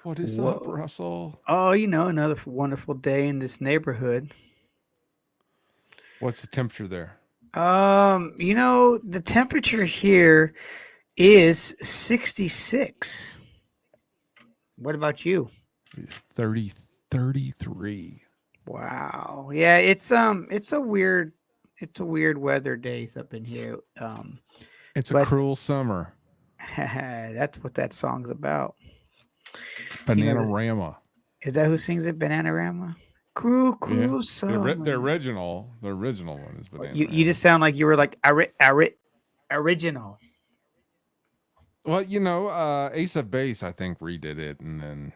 What is up, Whoa. Russell? Oh, another wonderful day in this neighborhood. What's the temperature there? The temperature here is 66. What about you? 30, 33. Wow. Yeah, it's a weird weather days up in here. It's a But cruel summer. that's what that song's about. You know, Bananarama. is that who sings it? Bananarama? Cruel, Yeah. cruel summer. The original one is You Bananarama. just sound like you were like original. Well, Ace of Base, I think, redid it, and then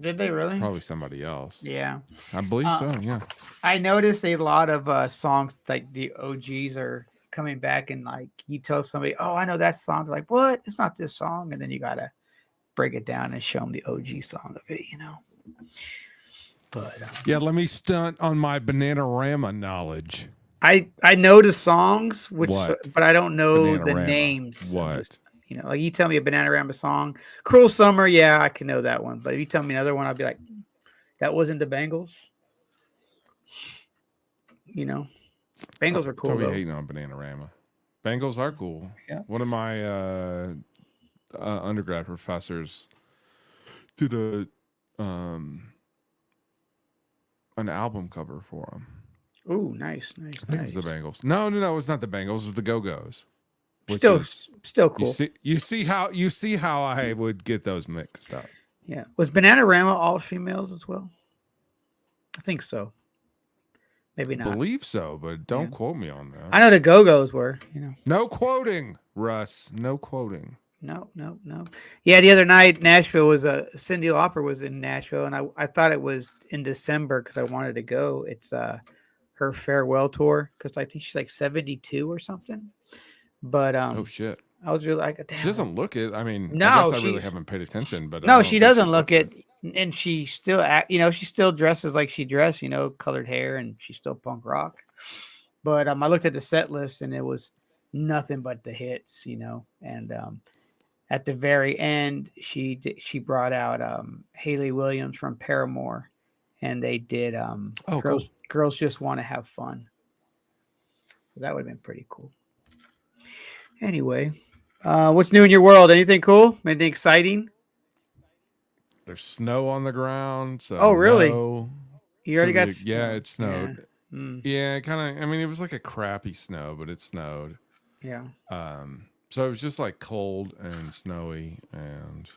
Did they really? probably somebody else. Yeah. I believe Uh, so, yeah. I noticed a lot of songs like the OGs are coming back, and like you tell somebody, "Oh, I know that song." They're like, "What? It's not this song." And then you gotta break it down and show them the OG song of it. But Yeah, let me stunt on my Bananarama knowledge. I know the songs, What? but I don't know the Bananarama. names of this. What? Like you tell me a Bananarama song, "Cruel Summer," yeah, I can know that one. But if you tell me another one, I'll be like, "That wasn't the Bengals." You know, Bengals are Don't cool be though. hating on Bananarama. Bengals are cool. Yeah. One of my undergrad professors did an album cover for him. Oh, nice, nice, I think it was nice. the Bengals. No, it's not the Bengals. It was the Go Go's, which Still, is still you cool. see you see how I would get those mixed up. Yeah. Was Bananarama all females as well? I think so. Maybe I not. believe so, but Yeah. don't quote me on I that. know the Go Go's were. No quoting, Russ. No quoting. No, no, no. Yeah, the other night Nashville was Cindy Lauper was in Nashville, and I thought it was in December because I wanted to go. It's her farewell tour because I think she's like 72 or something. But Oh shit. I was really like, She damn. doesn't look it. I mean, I No, guess I really she's haven't paid attention, but no, I she don't think doesn't she look looks it. it, and she still act. She still dresses like she dressed. Colored hair, and she's still punk rock. But I looked at the set list, and it was nothing but the hits. And at the very end, she brought out Haley Williams from Paramore, and they did Oh, girls cool. girls just want to have fun. So that would have been pretty cool. Anyway, what's new in your world? Anything cool? Anything exciting? There's snow on the ground, so Oh, really? no You to already got the yeah, snow. it Yeah. snowed. Mm, Yeah, kind of. I mean, it was like a crappy snow, but it snowed. yeah. So it was just like cold and snowy, and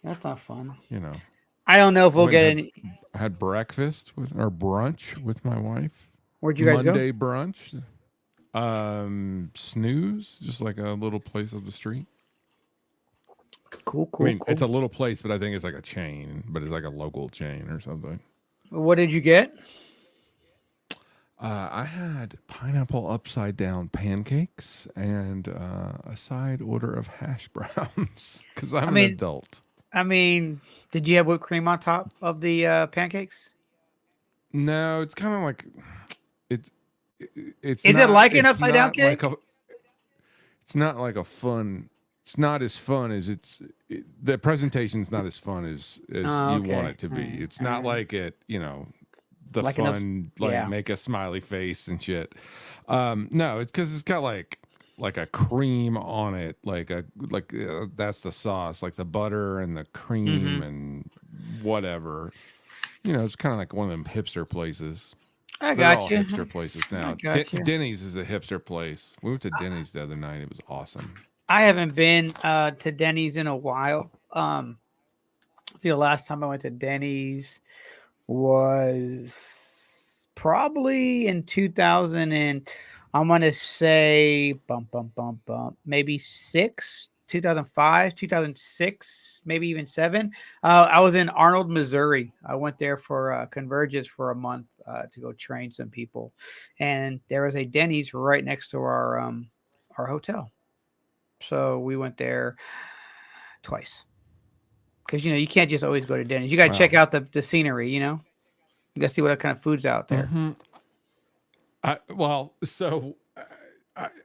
That's not fun. you know, I don't know if I we'll went and get any. had breakfast with or brunch with my wife. Where'd you guys go? Monday brunch. Snooze, just like a little place up the street. Cool, I cool, mean, it's cool. a little place, but I think it's like a chain, but it's like a local chain or something. What did you get? I had pineapple upside down pancakes and a side order of hash browns because I I'm an mean, adult. I mean, did you have whipped cream on top of the pancakes? No, it's kind of like it's it's Is it not like an it's upside down not like cake? a it's not like a fun. It's not as fun as the presentation's not as fun as Oh, you want okay. it to All be. right, It's all not right. like the Like an up. fun like Yeah. make a smiley face and shit. No, it's because it's got like a cream on it, that's the sauce, like the butter and the cream Mm-hmm. and whatever. It's kind of like one of them hipster places. I They're got all you. hipster places I now. got you. Denny's is a hipster place. We went to Denny's the other night. It was awesome. I haven't been to Denny's in a while. I think the last time I went to Denny's was probably in 2000 and I'm gonna say maybe 2005, 2006, maybe even 7. I was in Arnold, Missouri. I went there for Convergence for a month to go train some people, and there was a Denny's right next to our hotel. So we went there twice because you can't just always go to Denny's. You got to check Wow. out the scenery. You got to see what kind of food's out there. Hmm. So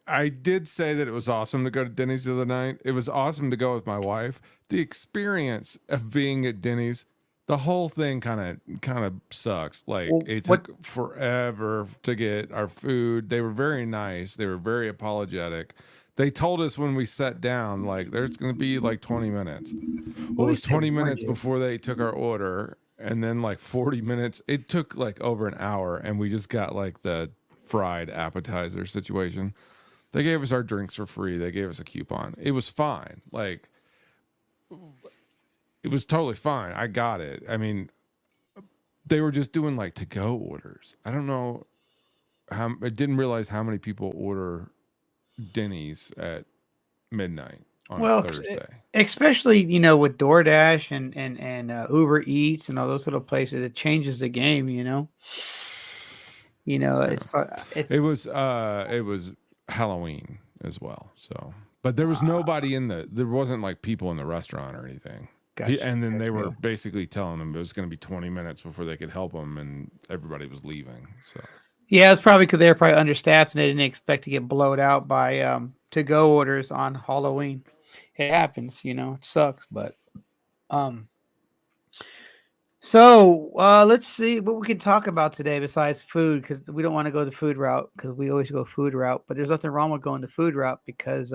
I did say that it was awesome to go to Denny's the other night. It was awesome to go with my wife. The experience of being at Denny's, the whole thing kind of sucks. Like Well, it what? took forever to get our food. They were very nice. They were very apologetic. They told us when we sat down, like there's going to be like 20 minutes. Well, At it was least they 20 warned minutes you. before they took our order, and then like 40 minutes. It took like over an hour, and we just got like the fried appetizer situation. They gave us our drinks for free. They gave us a coupon. It was fine. Like it was totally fine. I got it. I mean, they were just doing like to go orders. I don't know how. I didn't realize how many people order Denny's at midnight on a Well, Thursday. especially with DoorDash and Uber Eats and all those little places, it changes the game. Yeah. It's It was Halloween as well. So, but there was nobody there wasn't like people in the restaurant or anything. gotcha. And then they were Okay. basically telling them it was going to be 20 minutes before they could help them, and everybody was leaving. So, Yeah, it's probably because they were probably understaffed and they didn't expect to get blowed out by to go orders on Halloween. It happens, it sucks, but um. So let's see what we can talk about today besides food, because we don't want to go the food route because we always go food route. But there's nothing wrong with going the food route because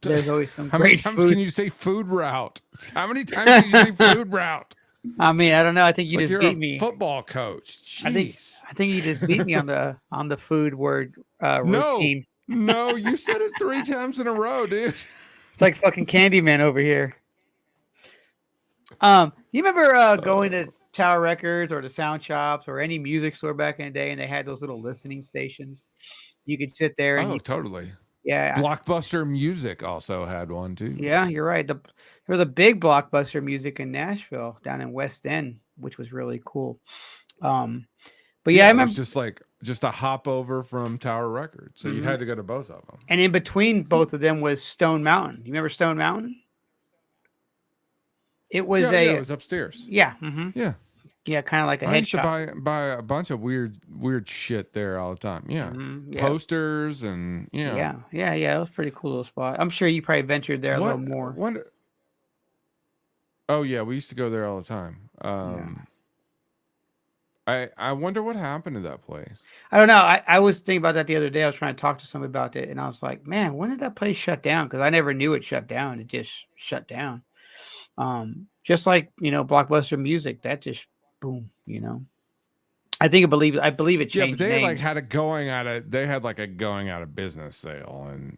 there's always some how many great times can food. you say food route? How many times can you say food route? I mean, I don't know. I think It's you like just you're beat a me. football coach. I think Jeez. I think you just beat me on the food word No, routine. no, you said it 3 times in a row, dude. It's like fucking Candyman over here. You remember going to Tower Records or the sound shops or any music store back in the day, and they had those little listening stations. You could sit there and Oh, totally. yeah, Blockbuster Music also had one too. yeah, you're right. There was a big Blockbuster Music in Nashville down in West End, which was really cool. Um, but yeah, I Yeah, it was remember. just a hop over from Tower Records, so you Mhm. had to go to both of them. And in between both of them was Stone Mountain. You remember Stone Mountain? It was Yeah, it a was upstairs. yeah, Yeah, yeah, kind of like a I head used to shop. buy a bunch of weird shit there all the time. Yeah, Yeah, posters and yeah. yeah. It was a pretty cool little spot. I'm sure you probably ventured there a little What more. what? Oh yeah, we used to go there all the time. Yeah. I wonder what happened to that place. I don't know. I was thinking about that the other day. I was trying to talk to somebody about it, and I was like, man, when did that place shut down? Because I never knew it shut down. It just shut down. Just like Blockbuster Music, that just boom. I believe it Yeah, but changed they like names. had a going out of they had like a going out of business sale and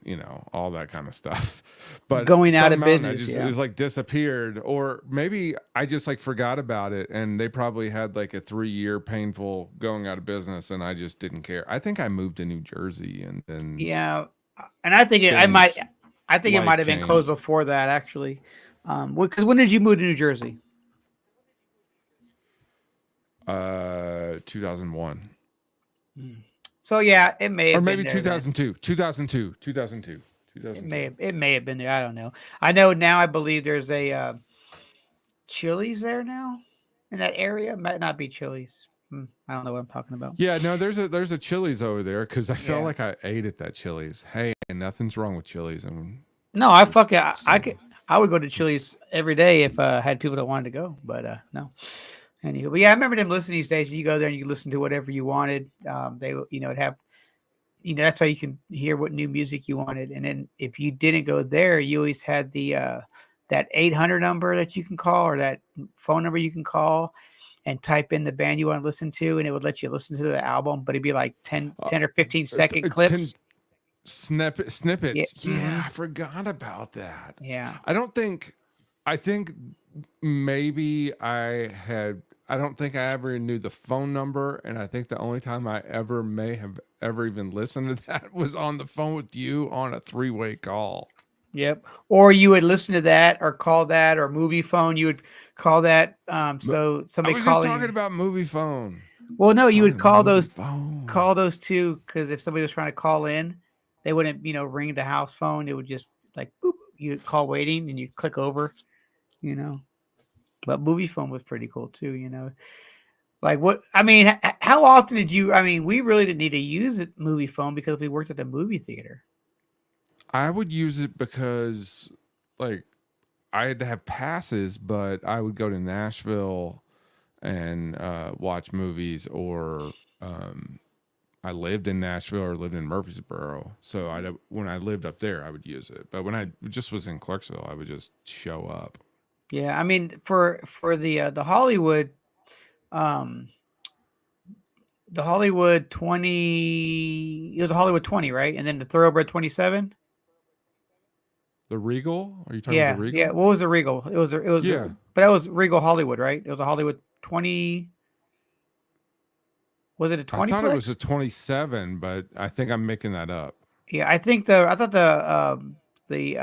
all that kind of stuff. But Going out Stone of Mountain, I business, just yeah. it like disappeared, or maybe I just like forgot about it, and they probably had like a 3-year painful going out of business, and I just didn't care. I think I moved to New Jersey, and then Yeah, and I think things I think it life might have been closed changed. before that actually. Because when did you move to New Jersey? 2001 So yeah, it may or have been maybe there then. 2002. It may have been there. I don't know. I know now. I believe there's a Chili's there now in that area. Might not be Chili's. I don't know what I'm talking about. Yeah, no, there's a Chili's over there because I felt Yeah. like I ate at that Chili's. Hey, nothing's wrong with Chili's, and No, I just fucking I saying. could I would go to Chili's every day if I had people that wanted to go, but no. Anywho, but yeah, I remember them listening station. You go there and you listen to whatever you wanted. They would have that's how you can hear what new music you wanted. And then if you didn't go there, you always had the that 800 number that you can call, or that phone number you can call and type in the band you want to listen to, and it would let you listen to the album, but it'd be like 10 Uh, 10 or 15-second clips. Yeah. Snippets. Yeah, I forgot about that. Yeah. I think maybe I don't think I ever knew the phone number, and I think the only time I ever may have ever even listened to that was on the phone with you on a 3-way call. Yep. Or you would listen to that or call that, or movie phone. You would call that. So I somebody was just calling talking you. about movie phone. Well, no, you would Talking call movie those phone. two, because if somebody was trying to call in, they wouldn't, ring the house phone. It would just like boop, you call waiting and you click over, you know. But movie phone was pretty cool too. Like what? I mean, how often did you? I mean, we really didn't need to use a movie phone because we worked at the movie theater. I would use it because, like, I had to have passes, but I would go to Nashville and watch movies, or I lived in Nashville or lived in Murfreesboro. So when I lived up there, I would use it. But when I just was in Clarksville, I would just show up. Yeah, I mean, for the Hollywood, um, the Hollywood 20, it was a Hollywood 20, right? And then the Thoroughbred 27. The Regal? Are you talking about the Yeah, yeah. Regal? What was the Regal? Yeah. But that was Regal Hollywood, right? It was a Hollywood 20. Was it a I thought it was 20-plex? a 27, but I think I'm making that up. Yeah, I thought the the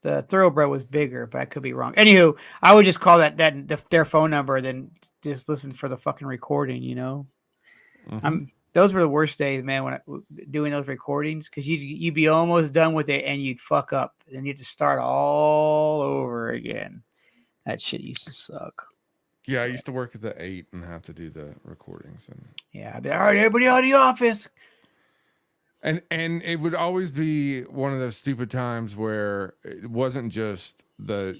the Thoroughbred was bigger, but I could be wrong. Anywho, I would just call their phone number, then just listen for the fucking recording. You know, Mm-hmm. those were the worst days, man. Doing those recordings, because you'd be almost done with it and you'd fuck up, and you'd have to start all over again. That shit used to suck. Yeah, I used to work at the 8 and have to do the recordings. Yeah, I'd be all right, everybody out of the office. And it would always be one of those stupid times where it wasn't just the,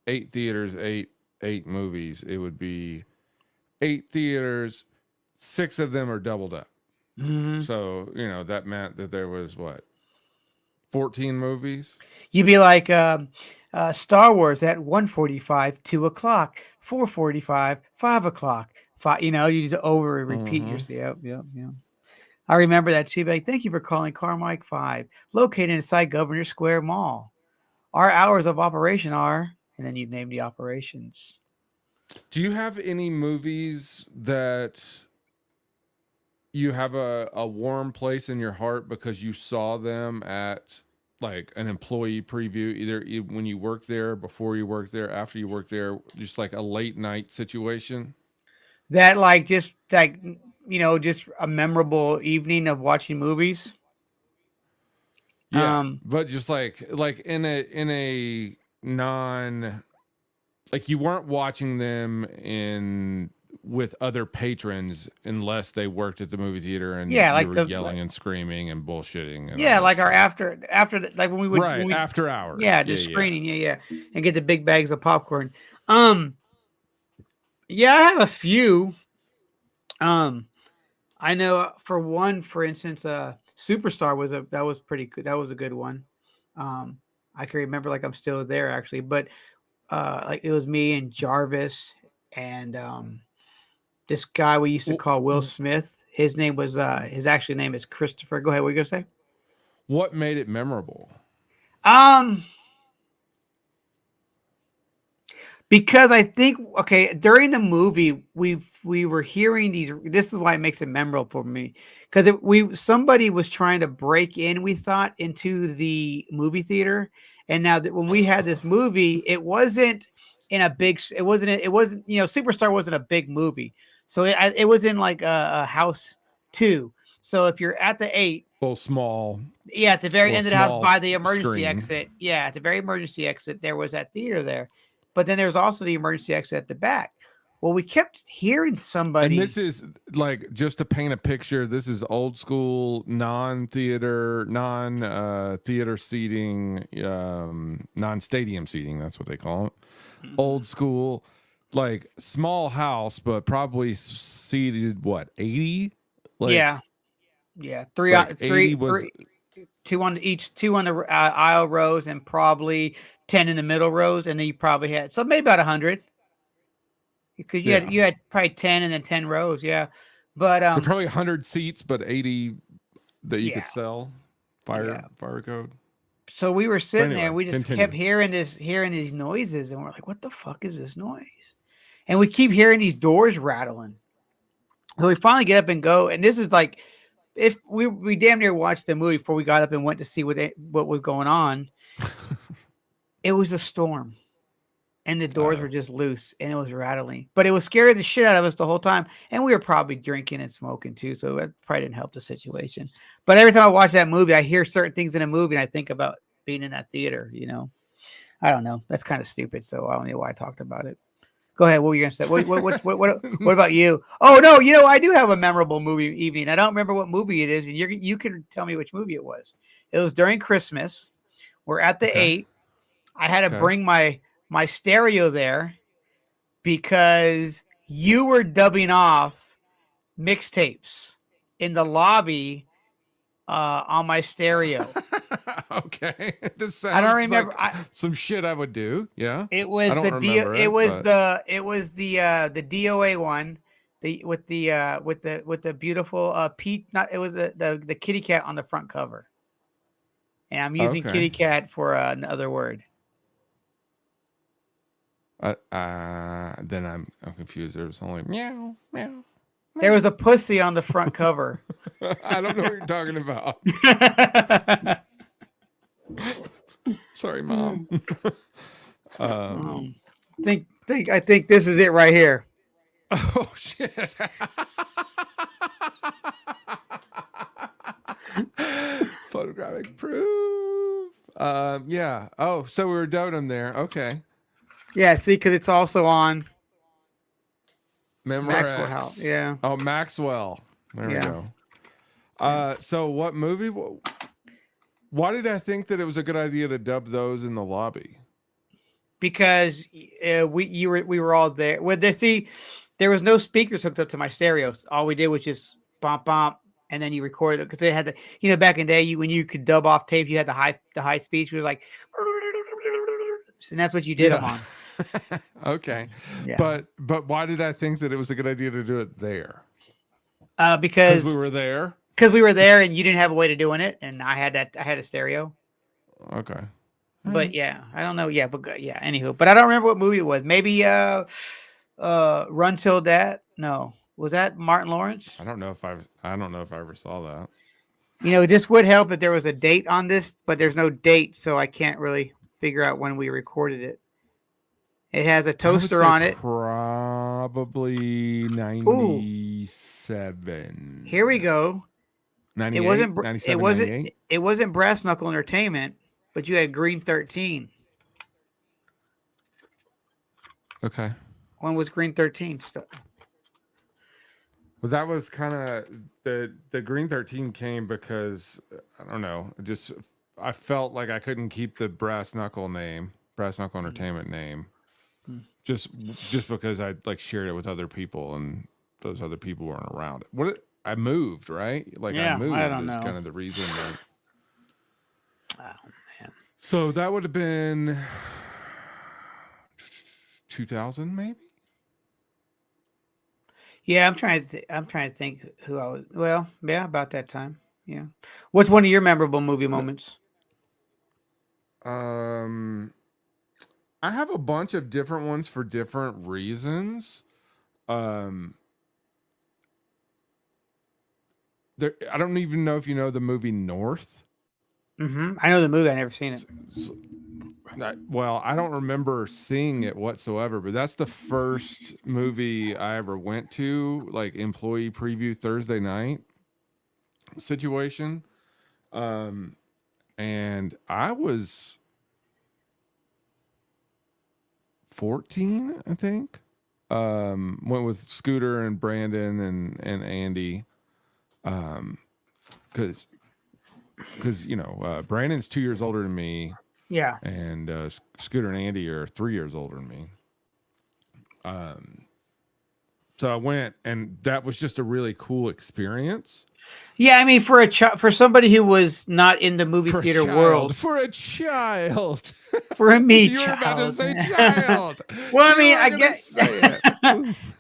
eight theaters, eight movies. It would be 8 theaters, 6 of them are doubled up. Mm-hmm. So, that meant that there was 14 movies? You'd be like Star Wars at 1:45, 2 o'clock, 4:45, 5 o'clock. You just over repeat Mm-hmm. yourself. Yep. I remember that too. Like, thank you for calling Carmike 5, located inside Governor Square Mall. Our hours of operation are, and then you name the operations. Do you have any movies that you have a warm place in your heart because you saw them at like an employee preview, either when you worked there, before you worked there, after you worked there, just like a late night situation? That just just a memorable evening of watching movies. Yeah, but just like in a non, like, you weren't watching them in with other patrons unless they worked at the movie theater and Yeah, you like were yelling and screaming and bullshitting and all yeah, that like our stuff. like when we would Right, after hours. yeah, Yeah, just yeah. screening, yeah, and get the big bags of popcorn. Um, yeah, I have a few. Um, I know for instance, Superstar was pretty good. That was a good one. Um, I can remember like I'm still there actually, but like it was me and Jarvis and this guy we used to call Will Smith. His name was his actual name is Christopher. Go ahead, what are you gonna say? What made it memorable? Um, because I think during the movie we were hearing these. This is why it makes it memorable for me, because somebody was trying to break in. We thought into the movie theater, and now that when we had this movie, it wasn't in a big. It wasn't Superstar wasn't a big movie, so it was in like a house two. So if you're at the 8, Little small, yeah, at the very little end of the house small by the emergency screen. exit. Yeah, at the very emergency exit, there was that theater there. But then there was also the emergency exit at the back. Well, we kept hearing And somebody. this is like, just to paint a picture, this is old school, non-theater seating, non-stadium seating. That's what they call it. Old school, like small house, but probably seated 80? Like, Yeah, like 80 was, two on each, two on the aisle rows, and probably 10 in the middle rows, and then you probably had maybe about 100, because yeah. you had probably 10 and then 10 rows. Yeah, but So probably 100 seats, but 80 that you yeah, could sell. yeah. Fire code. So we were But sitting there, and anyway, we just kept continue. hearing these noises, and we're like, "What the fuck is this noise?" And we keep hearing these doors rattling. So we finally get up and go, and this is like, if we damn near watched the movie before we got up and went to see what was going on. It was a storm, and the doors were just loose, and it was rattling. But it was scaring the shit out of us the whole time, and we were probably drinking and smoking too, so that probably didn't help the situation. But every time I watch that movie, I hear certain things in a movie, and I think about being in that theater. I don't know. That's kind of stupid. So I don't know why I talked about it. Go ahead. What were you gonna say? What about you? Oh no, I do have a memorable movie evening. I don't remember what movie it is, and you can tell me which movie it was. It was during Christmas. We're at the Okay. 8. I had to Okay. bring my stereo there because you were dubbing off mixtapes in the lobby on my stereo. Okay. This I don't sounds remember. like some shit I would do. Yeah. It I was don't the remember it, but it was the DOA one, the with the beautiful Pete. Not it was the kitty cat on the front cover, and I'm using okay. kitty cat for another word. Then I'm confused. There was only meow, meow. There was a pussy on the front cover. I don't know what you're talking about. Sorry, Mom. I think this is it right here. Oh shit. Photographic proof. Yeah. Oh, so we were doting there. Okay. Yeah, see, because it's also on Memorex. Maxwell House. Yeah. Oh, Maxwell. There we Yeah. go. So what movie? Why did I think that it was a good idea to dub those in the lobby? Because we were all there. Well, there was no speakers hooked up to my stereos. All we did was just bump bump, and then you recorded it because they had the back in the day when you could dub off tape, you had the high speech. It was like, and that's what you did them on. Okay. Yeah. But why did I think that it was a good idea to do it there? Because we were there. Because we were there, and you didn't have a way to doing it, and I had a stereo. Okay. But yeah, I don't know. Yeah, but yeah. Anywho, but I don't remember what movie it was. Maybe Run Till That. No, was that Martin Lawrence? I don't know if I ever saw that. This would help if there was a date on this, but there's no date, so I can't really figure out when we recorded it. It has a toaster on it. Probably 97. Here we go. 98, it wasn't. 97, It wasn't. 98? It wasn't Brass Knuckle Entertainment, but you had Green 13. Okay. When was Green 13? Well, that was kind of the Green 13 came because I don't know. I felt like I couldn't keep the Brass Knuckle Entertainment name, just because I shared it with other people and those other people weren't around. I moved, right? I moved I don't know. kind of the reason. Oh man. So that would have been 2000, maybe. Yeah, I'm trying to think who I was. Well, yeah, about that time. Yeah. What's one of your memorable movie moments? I have a bunch of different ones for different reasons. I don't even know if you know the movie North. Mm-hmm. I know the movie. I never seen it. Well, I don't remember seeing it whatsoever, but that's the first movie I ever went to, employee preview Thursday night situation. And I was 14, I think. Went with Scooter and Brandon and Andy. Because Brandon's 2 years older than me. Yeah. And Scooter and Andy are 3 years older than me. So I went, and that was just a really cool experience. Yeah, I mean, for somebody who was not in the movie theater world, for a child, for a me you child, were about to say child. Well, I mean, I guess,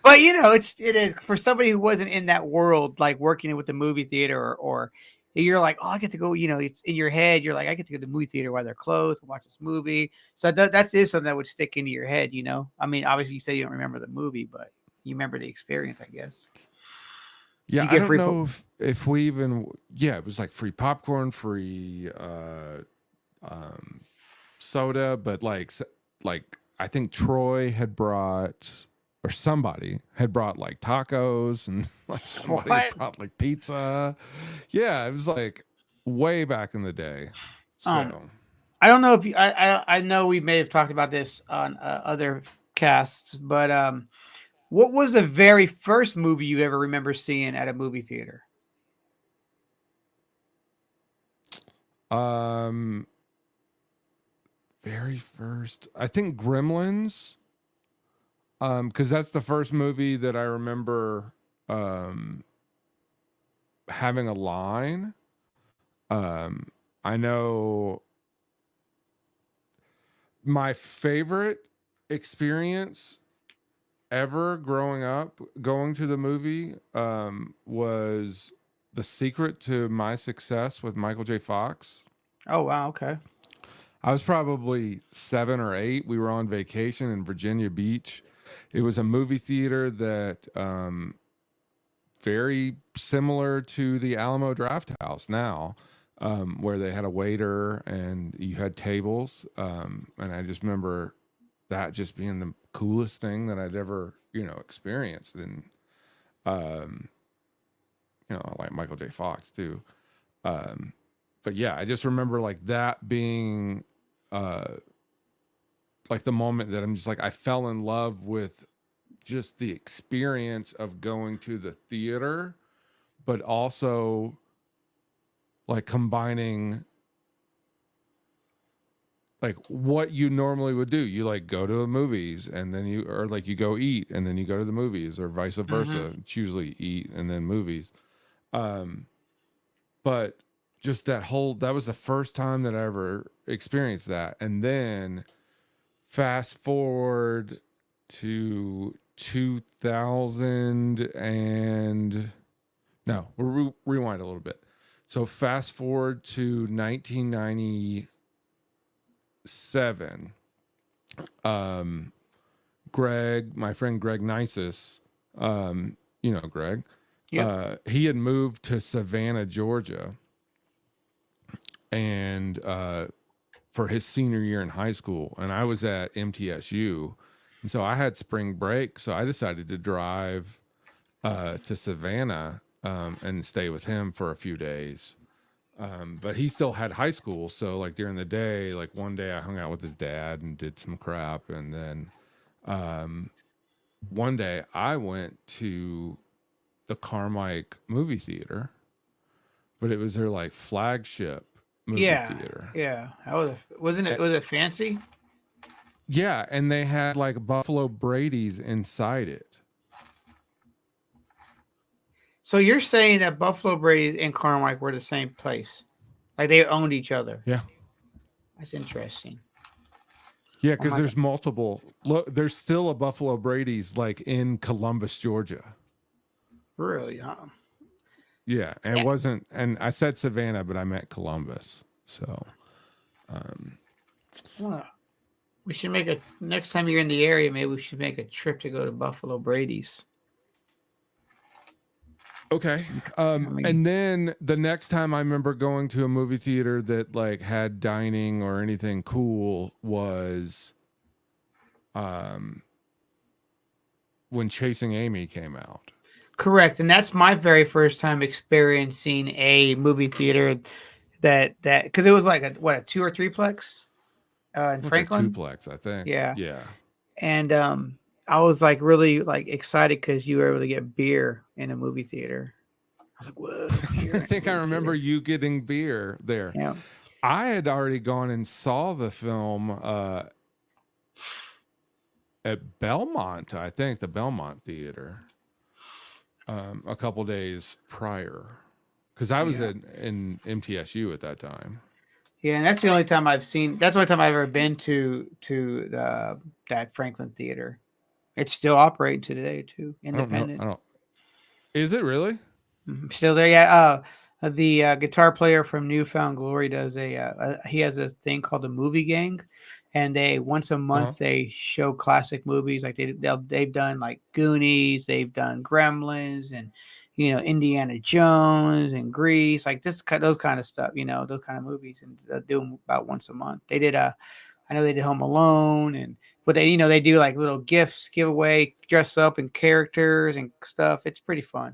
but it is for somebody who wasn't in that world, like working with the movie theater, or you're like, oh, I get to go. It's in your head. You're like, I get to go to the movie theater while they're closed and watch this movie. So that is something that would stick into your head. I mean, obviously, you say you don't remember the movie, but you remember the experience, I guess. Yeah, I don't know if we even. Yeah, it was like free popcorn, free soda, but like I think Troy had brought, or somebody had brought tacos, and somebody had brought pizza. Yeah, it was way back in the day. So I don't know if you, I know we may have talked about this on other casts, but what was the very first movie you ever remember seeing at a movie theater? Um, very first, I think Gremlins. Because that's the first movie that I remember um having a line. Um, I know my favorite experience ever growing up going to the movie was The Secret to My Success with Michael J. Fox. Oh wow, okay. I was probably 7 or 8. We were on vacation in Virginia Beach. It was a movie theater that very similar to the Alamo Draft House now, where they had a waiter and you had tables. And I just remember that just being the coolest thing that I'd ever, experienced. And, um, I like Michael J. Fox too. Um, but yeah, I just remember like that being, uh, like the moment that I'm just like, I fell in love with just the experience of going to the theater, but also like combining like what you normally would do. You like go to the movies and then or like you go eat and then you go to the movies or vice Mm-hmm. versa. It's usually eat and then movies. Um, but just that was the first time that I ever experienced that. And then fast forward to 2000 and no, we'll rewind a little bit. So fast forward to 1997. Um, Greg, my friend Greg Nisus, Greg, Yep. he had moved to Savannah, Georgia, and for his senior year in high school, and I was at MTSU, and so I had spring break, so I decided to drive to Savannah and stay with him for a few days. But he still had high school, so like during the day, like one day I hung out with his dad and did some crap, and then um, one day I went to the Carmike movie theater, but it was their like flagship movie Yeah. theater. Yeah. That was wasn't it? Eh, Was it fancy? yeah, and they had like Buffalo Brady's inside it. So you're saying that Buffalo Braves and Carmike were the same place, like they owned each other? Yeah, That's interesting. yeah, Oh because my god. there's multiple. Look, there's still a Buffalo Brady's like in Columbus, Georgia. Really? Huh? Yeah, and it Yeah. wasn't. And I said Savannah, but I meant Columbus. So, um, Well, we should make a next time you're in the area. Maybe we should make a trip to go to Buffalo Brady's. okay. I mean, And then the next time I remember going to a movie theater that like had dining or anything cool was, um, when Chasing Amy came out. correct, and that's my very first time experiencing a movie theater that because it was like a 2 or 3 plex in Like a Franklin. twoplex, I think. Yeah, Yeah. and I was like really like excited because you were able to get beer in a movie theater. I was like, "Whoa, I beer in a think I movie remember theater!" you getting beer there. Yeah, I had already gone and saw the film at Belmont, I think, the Belmont Theater, a couple days prior. Because I was yeah, in MTSU at that time. yeah. And that's the only time I've seen. That's the only time I've ever been to that Franklin theater. It's still operating today too, I don't know. independent. I don't. Is it really? Mhm. Still there, yeah. The guitar player from Newfound Glory does he has a thing called the Movie Gang, and they once a Uh huh. month they show classic movies like they've done like Goonies, they've done Gremlins, and Indiana Jones and Grease, like those kind of stuff, those kind of movies, and they do them about once a month. They did I know they did Home Alone, and but they do like little gifts giveaway, dress up in characters and stuff. It's pretty fun.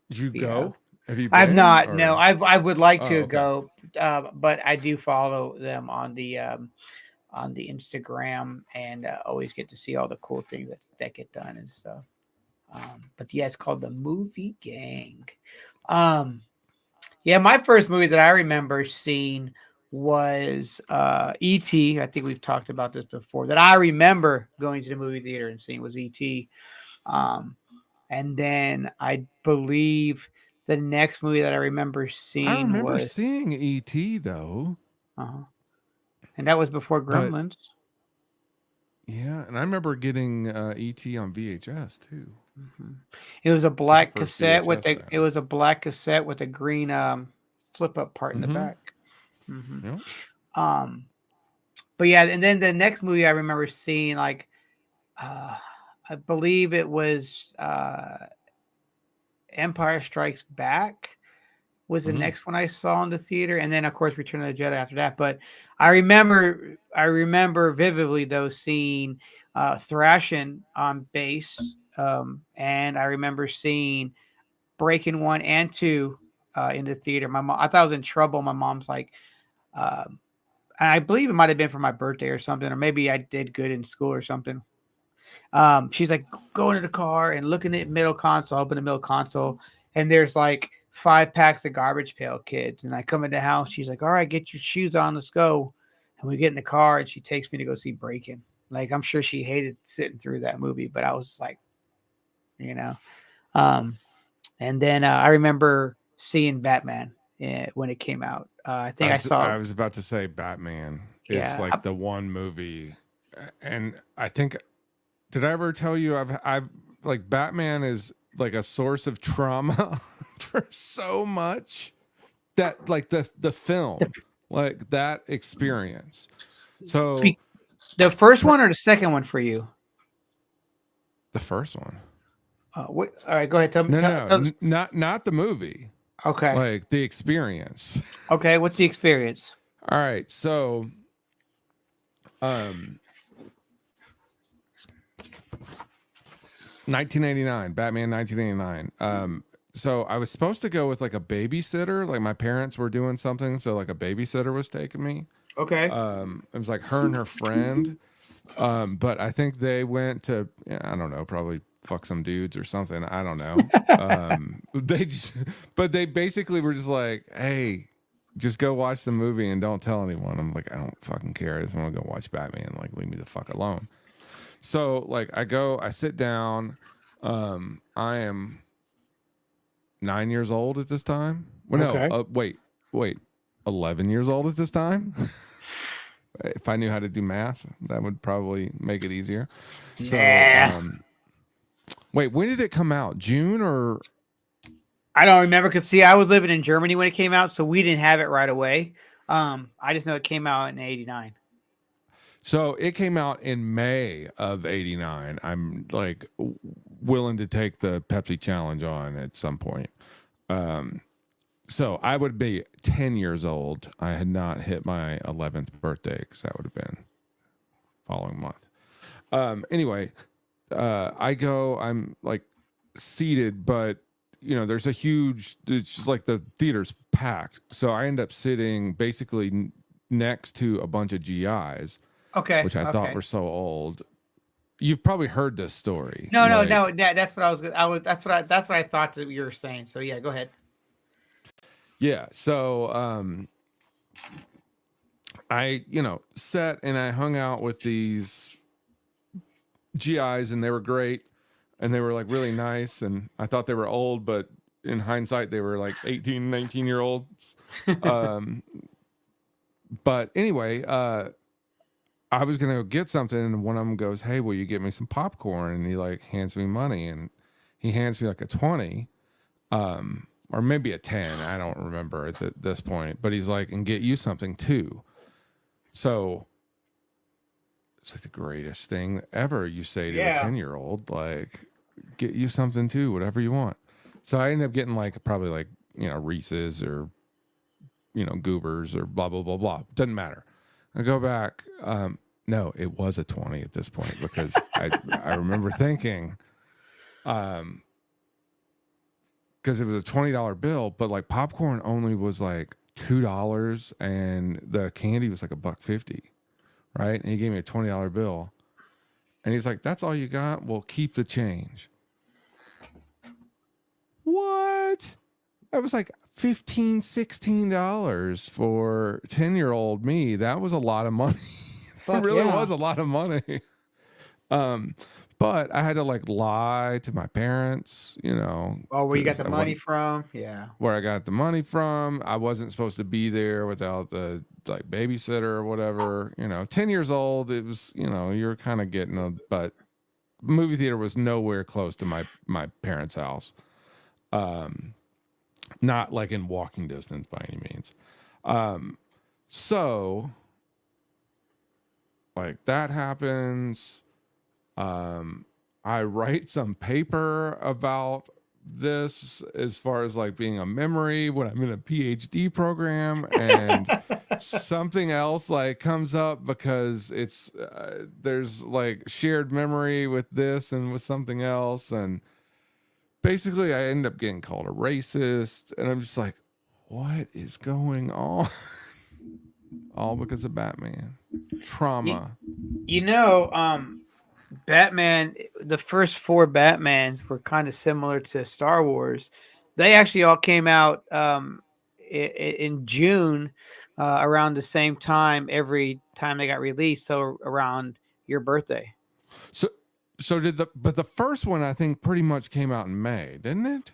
Did you Yeah. go? Have you I've been not. No, or? I would like Oh, to okay. go, but I do follow them on the Instagram and always get to see all the cool things that get done and stuff. But yeah, it's called the Movie Gang. Um, yeah, my first movie that I remember seeing was E.T. I think we've talked about this before. That I remember going to the movie theater and seeing was E.T. Um, and then I believe the next movie that I remember I seeing remember was, seeing E.T. though, uh and that was before but Gremlins. yeah, and I remember getting E.T. on VHS too. Mhm. It was a Like the black first cassette with VHS the. It thing. was a black cassette with a green flip up part in the Mm-hmm. back. hmm Yeah. Um, but yeah, and then the next movie I remember seeing, like, uh, I believe it was Empire Strikes Back was the Mm-hmm. next one I saw in the theater, and then of course Return of the Jedi after that. But I remember vividly though seeing Thrashing on bass, and I remember seeing Breaking 1 and 2 in the theater. My mom, I thought I was in trouble. My mom's like, um, and I believe it might have been for my birthday or something, or maybe I did good in school or something. She's like, go into the car and look in the middle console, open the middle console, and there's like 5 packs of Garbage Pail Kids. And I come in the house, she's like, all right, get your shoes on, let's go. And we get in the car, and she takes me to go see Breaking. Like, I'm sure she hated sitting through that movie, but I was like, you know. Um, and then I remember seeing Batman when it came out. I I think I was saw, I was about to say Batman is yeah, like the one movie, and I think did I ever tell you I've like Batman is like a source of trauma for so much that like the film like that experience. So the first fr- one or the second one for you. the first one. All right, go ahead. Tell me. No, no, no, Tell, not the movie. okay. Like the experience. Okay. What's the experience? All right, so um 1989, Batman 1989. So I was supposed to go with like a babysitter, like my parents were doing something, so like a babysitter was taking me. Okay. It was like her and her friend. But I think they went to, yeah, I don't know, probably fuck some dudes or something. I don't know. They just, but they basically were just like, hey, just go watch the movie and don't tell anyone. I'm like, I don't fucking care. I just want to go watch Batman. Like, leave me the fuck alone. So like I go, I sit down. I am 9 years old at this time. Well, no, Okay. wait, 11 years old at this time. If I knew how to do math, that would probably make it easier. So, Nah. wait, when did it come out? June or I don't remember because see, I was living in Germany when it came out, so we didn't have it right away. I just know it came out in '89. so it came out in May of '89. I'm like willing to take the Pepsi challenge on at some point. Um, so I would be 10 years old. I had not hit my 11th birthday because that would have been following month. Anyway, I go, I'm like seated, but you know, there's a huge, it's just like the theater's packed. So I end up sitting basically next to a bunch of GIs, Okay. which I thought Okay. were so old. You've probably heard this story. No, no, no. Like, That's what I was. I was. That's what I thought that you were saying. So yeah, go ahead. yeah. So, I, you know, sat and I hung out with these GIs and they were great and they were like really nice. And I thought they were old, but in hindsight, they were like 18, 19-year olds. Um, but anyway, I was gonna get something, and one of them goes, "Hey, will you get me some popcorn?" And he like hands me money, and he hands me like a 20, or maybe a 10. I don't remember at this point. But he's like, "And get you something too." So it's like the greatest thing ever. You say to a Yeah. 10-year-old, like, "Get you something too, whatever you want." So I ended up getting like probably like Reese's or Goobers or blah blah blah blah. Doesn't matter. I go back. No, it was a 20 at this point because I remember thinking, because it was a $20 bill, but like popcorn only was like $2 and the candy was like $1.50, right? And he gave me a $20 bill. And he's like, "That's all you got? Well, keep the change." What? That was like $15, $16 for 10-year-old me. That was a lot of money. It really was a lot of money. Um, but I had to like lie to my parents, you know. Oh, where you got the I money wasn't- from? Yeah. Where I got the money from. I wasn't supposed to be there without the like babysitter or whatever. You know, 10 years old, it was, you know, you're kind of getting a, but movie theater was nowhere close to my parents' house. Not like in walking distance by any means. So like that happens. I write some paper about this as far as like being a memory when I'm in a PhD program, and something else like comes up because it's there's like shared memory with this and with something else, and basically I end up getting called a racist, and I'm just like, what is going on? All because of Batman trauma. You know, Batman, the first 4 Batmans were kind of similar to Star Wars. They actually all came out in June, around the same time every time they got released. So around your birthday. So did but the first one I think pretty much came out in May, didn't it?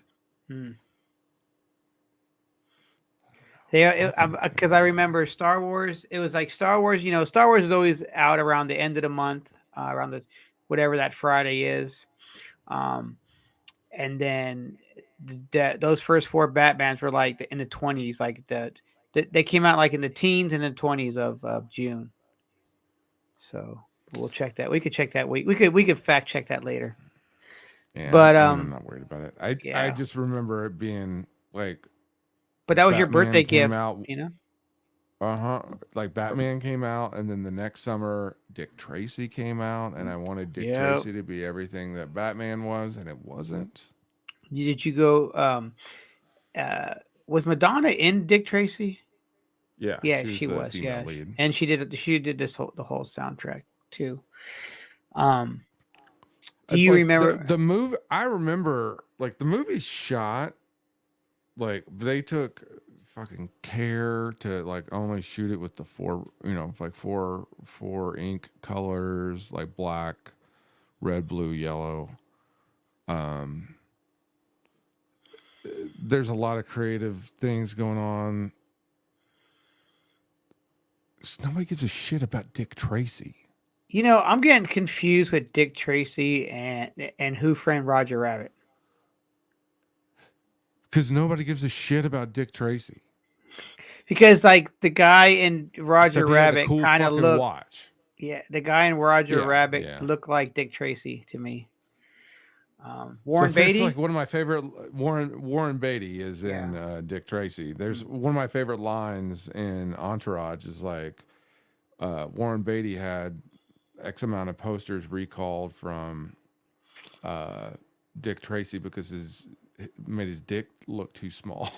Yeah, because I remember Star Wars. It was like Star Wars. You know, Star Wars is always out around the end of the month, around the whatever that Friday is. And then those first 4 Batmans were like in the 20s, like they came out like in the teens and the 20s of June. So we'll check that. We could check that. We could fact check that later. Yeah, But I'm not worried about it. I yeah. just remember it being like. But that was your Batman birthday came gift, out, you know? Like Batman came out, and then the next summer Dick Tracy came out, and I wanted Dick Tracy to be everything that Batman was, and it wasn't. Did you go? Was Madonna in Dick Tracy? Yeah, Yeah, she was she the was. female Yeah, lead. and she did the whole soundtrack too. Do you Like remember the movie? I remember like the movie's shot. Like they took fucking care to like only shoot it with the 4, you know, like four ink colors, like black, red, blue, yellow. There's a lot of creative things going on. Nobody gives a shit about Dick Tracy. You know, I'm getting confused with Dick Tracy and Who Framed Roger Rabbit. Because nobody gives a shit about Dick Tracy. Because like the guy in Roger Rabbit cool kind of looked. Watch. Yeah, the guy in Roger Rabbit looked like Dick Tracy to me. Warren Beatty. Like one of my favorite Warren Beatty is in Dick Tracy. There's one of my favorite lines in Entourage is like Warren Beatty had X amount of posters recalled from Dick Tracy because it made his dick look too small.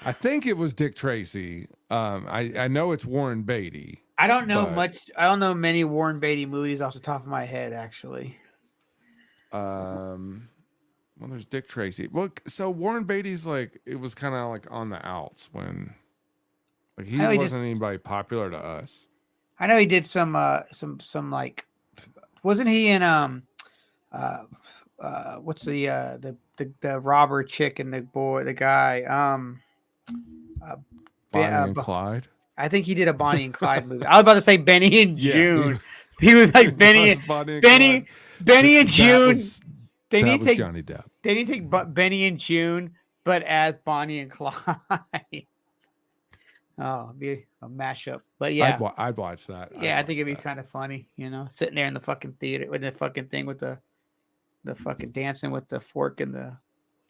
I think it was Dick Tracy. I know it's Warren Beatty. I don't know much. I don't know many Warren Beatty movies off the top of my head, actually. Well, there's Dick Tracy. Well, so Warren Beatty's like it was kind of like on the outs when, like he wasn't anybody popular to us. I know he did some like, wasn't he in what's the robber chick and the guy Bonnie and Clyde. I think he did a Bonnie and Clyde movie. I was about to say Benny and June. He was like Benny and June. They need to take Johnny Depp. They need to take Benny and June, but as Bonnie and Clyde. Oh, it'd be a mashup. But yeah, I'd watch that. Yeah, I think it'd be kind of funny, you know, sitting there in the fucking theater with the fucking thing with the fucking dancing with the fork and the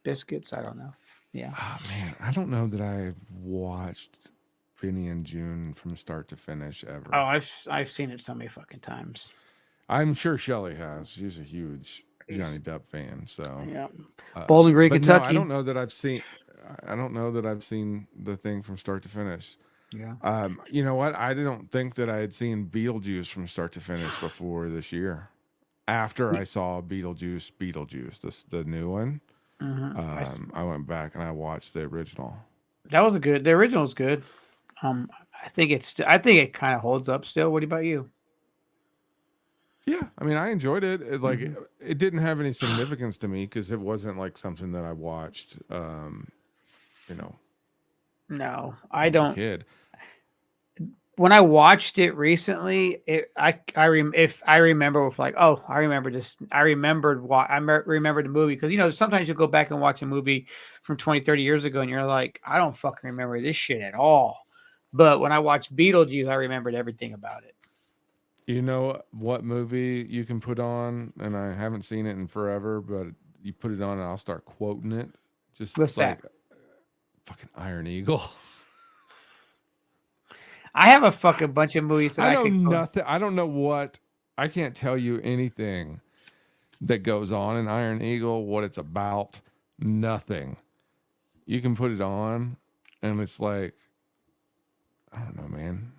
biscuits. I don't know. Yeah. Oh man, I don't know that I've watched Benny and June from start to finish ever. Oh, I've seen it so many fucking times. I'm sure Shelley has. She's a huge Johnny Depp fan. So Yeah. Bowling Green, but no, Kentucky. I don't know that I've seen. I don't know that I've seen the thing from start to finish. Yeah. You know what? I don't think that I had seen Beetlejuice from start to finish before this year. After I saw Beetlejuice, the new one, I went back and I watched the original. That was the original was good. I think I think it kind of holds up still. What about you? Yeah, I mean, I enjoyed it. Mm-hmm. It didn't have any significance to me because it wasn't like something that I watched. You know, No, when I I was a don't. kid. When I watched it recently, if I remember with like, oh, I remember this. I remembered why remembered the movie because sometimes you go back and watch a movie from 20, 30 years ago and you're like, I don't fucking remember this shit at all. But when I watched Beetlejuice, I remembered everything about it. You know what movie you can put on, and I haven't seen it in forever, but you put it on and I'll start quoting it. Just What's like that? fucking Iron Eagle. I have a fucking bunch of movies that I I know could go. nothing. I don't know what. I can't tell you anything that goes on in Iron Eagle, what it's about. Nothing. You can put it on, and it's like, I don't know, man.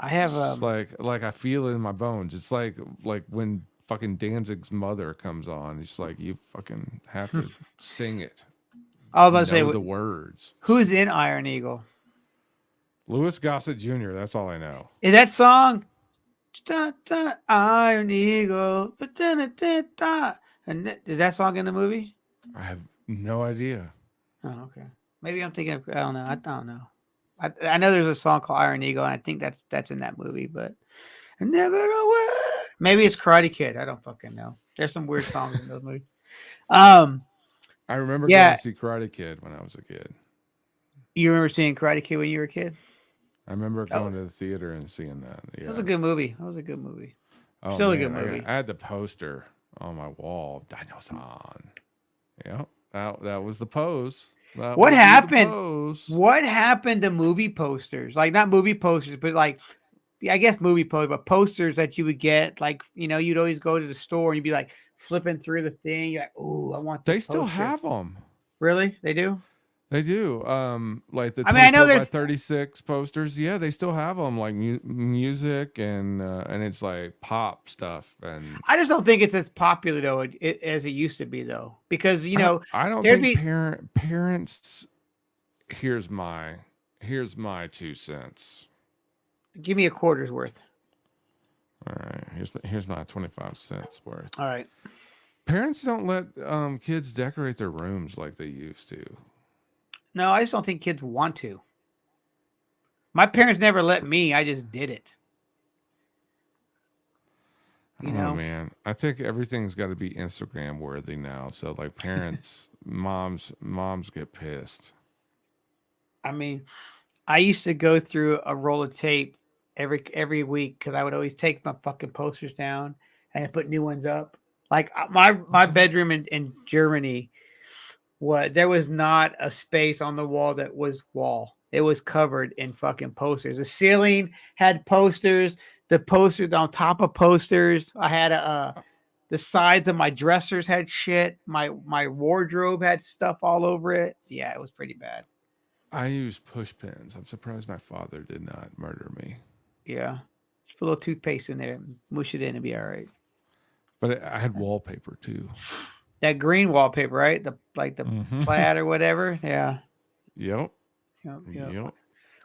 I have It's just like I feel it in my bones. It's like when fucking Danzig's mother comes on. It's like you fucking have to sing it, I was about to say, know the words. who's in Iron Eagle? Louis Gossett Jr. That's all I know. Is that song? Da, da, Iron Eagle. Da, da, da, da, da. And is that song in the movie? I have no idea. Oh, okay. Maybe I'm thinking. I don't know. I don't know. I know there's a song called Iron Eagle, and I think that's in that movie. But I never know where. Maybe it's Karate Kid. I don't fucking know. There's some weird songs in those movies. I remember Yeah. going to see Karate Kid when I was a kid. You remember seeing Karate Kid when you were a kid? I remember going to the theater and seeing that. Yeah. That was a good movie. That was a good movie. Oh, Still man, a good movie. I had the poster on my wall. Dino-san. Yeah, that was the pose. What happened? What happened to movie posters? Like not movie posters, but like I guess movie posters, but posters that you would get. Like you'd always go to the store and you'd be like flipping through the thing. You're like, oh, I want this. They still poster. have them. Really? They do? They do. Like the 24 I know by 36 posters. Yeah, they still have them. Like music and it's like pop stuff. And I just don't think it's as popular though as it used to be though, because I don't think parents. Here's my 2 cents. Give me a quarter's worth. All right, here's my 25 cents worth. All right. Parents don't let kids decorate their rooms like they used to. No, I just don't think kids want to. My parents never let me. I just did it. You know, man. I think everything's got to be Instagram worthy now. So like parents, moms get pissed. I mean, I used to go through a roll of tape every week because I would always take my fucking posters down and I put new ones up. Like my bedroom in Germany, there was not a space on the wall that was wall. It was covered in fucking posters. The ceiling had posters. The posters on top of posters. I had the sides of my dressers had shit. My wardrobe had stuff all over it. Yeah, it was pretty bad. I use push pins. I'm surprised my father did not murder me. Yeah, just put a little toothpaste in there, mush it in, and be all right. But I had wallpaper too. That green wallpaper, right? The plaid or whatever. Yeah. Yep. Yep.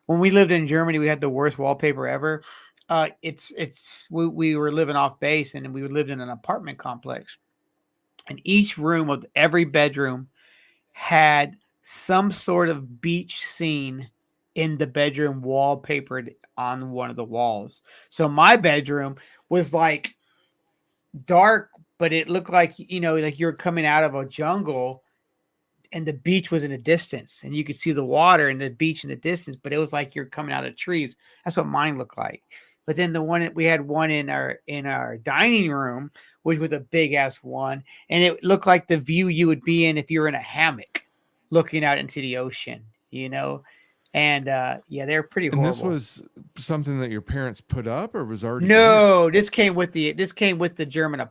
When we lived in Germany, we had the worst wallpaper ever. We were living off base and we lived in an apartment complex, and each room of every bedroom had some sort of beach scene in the bedroom wallpapered on one of the walls. So my bedroom was like dark, but it looked like like you're coming out of a jungle and the beach was in the distance and you could see the water and the beach in the distance, but it was like you're coming out of trees. That's what mine looked like. But then we had one in our dining room, which was a big ass one, and it looked like the view you would be in if you're in a hammock looking out into the ocean, And yeah, they're pretty And horrible. this was something that your parents put up, or was already No, this came with the German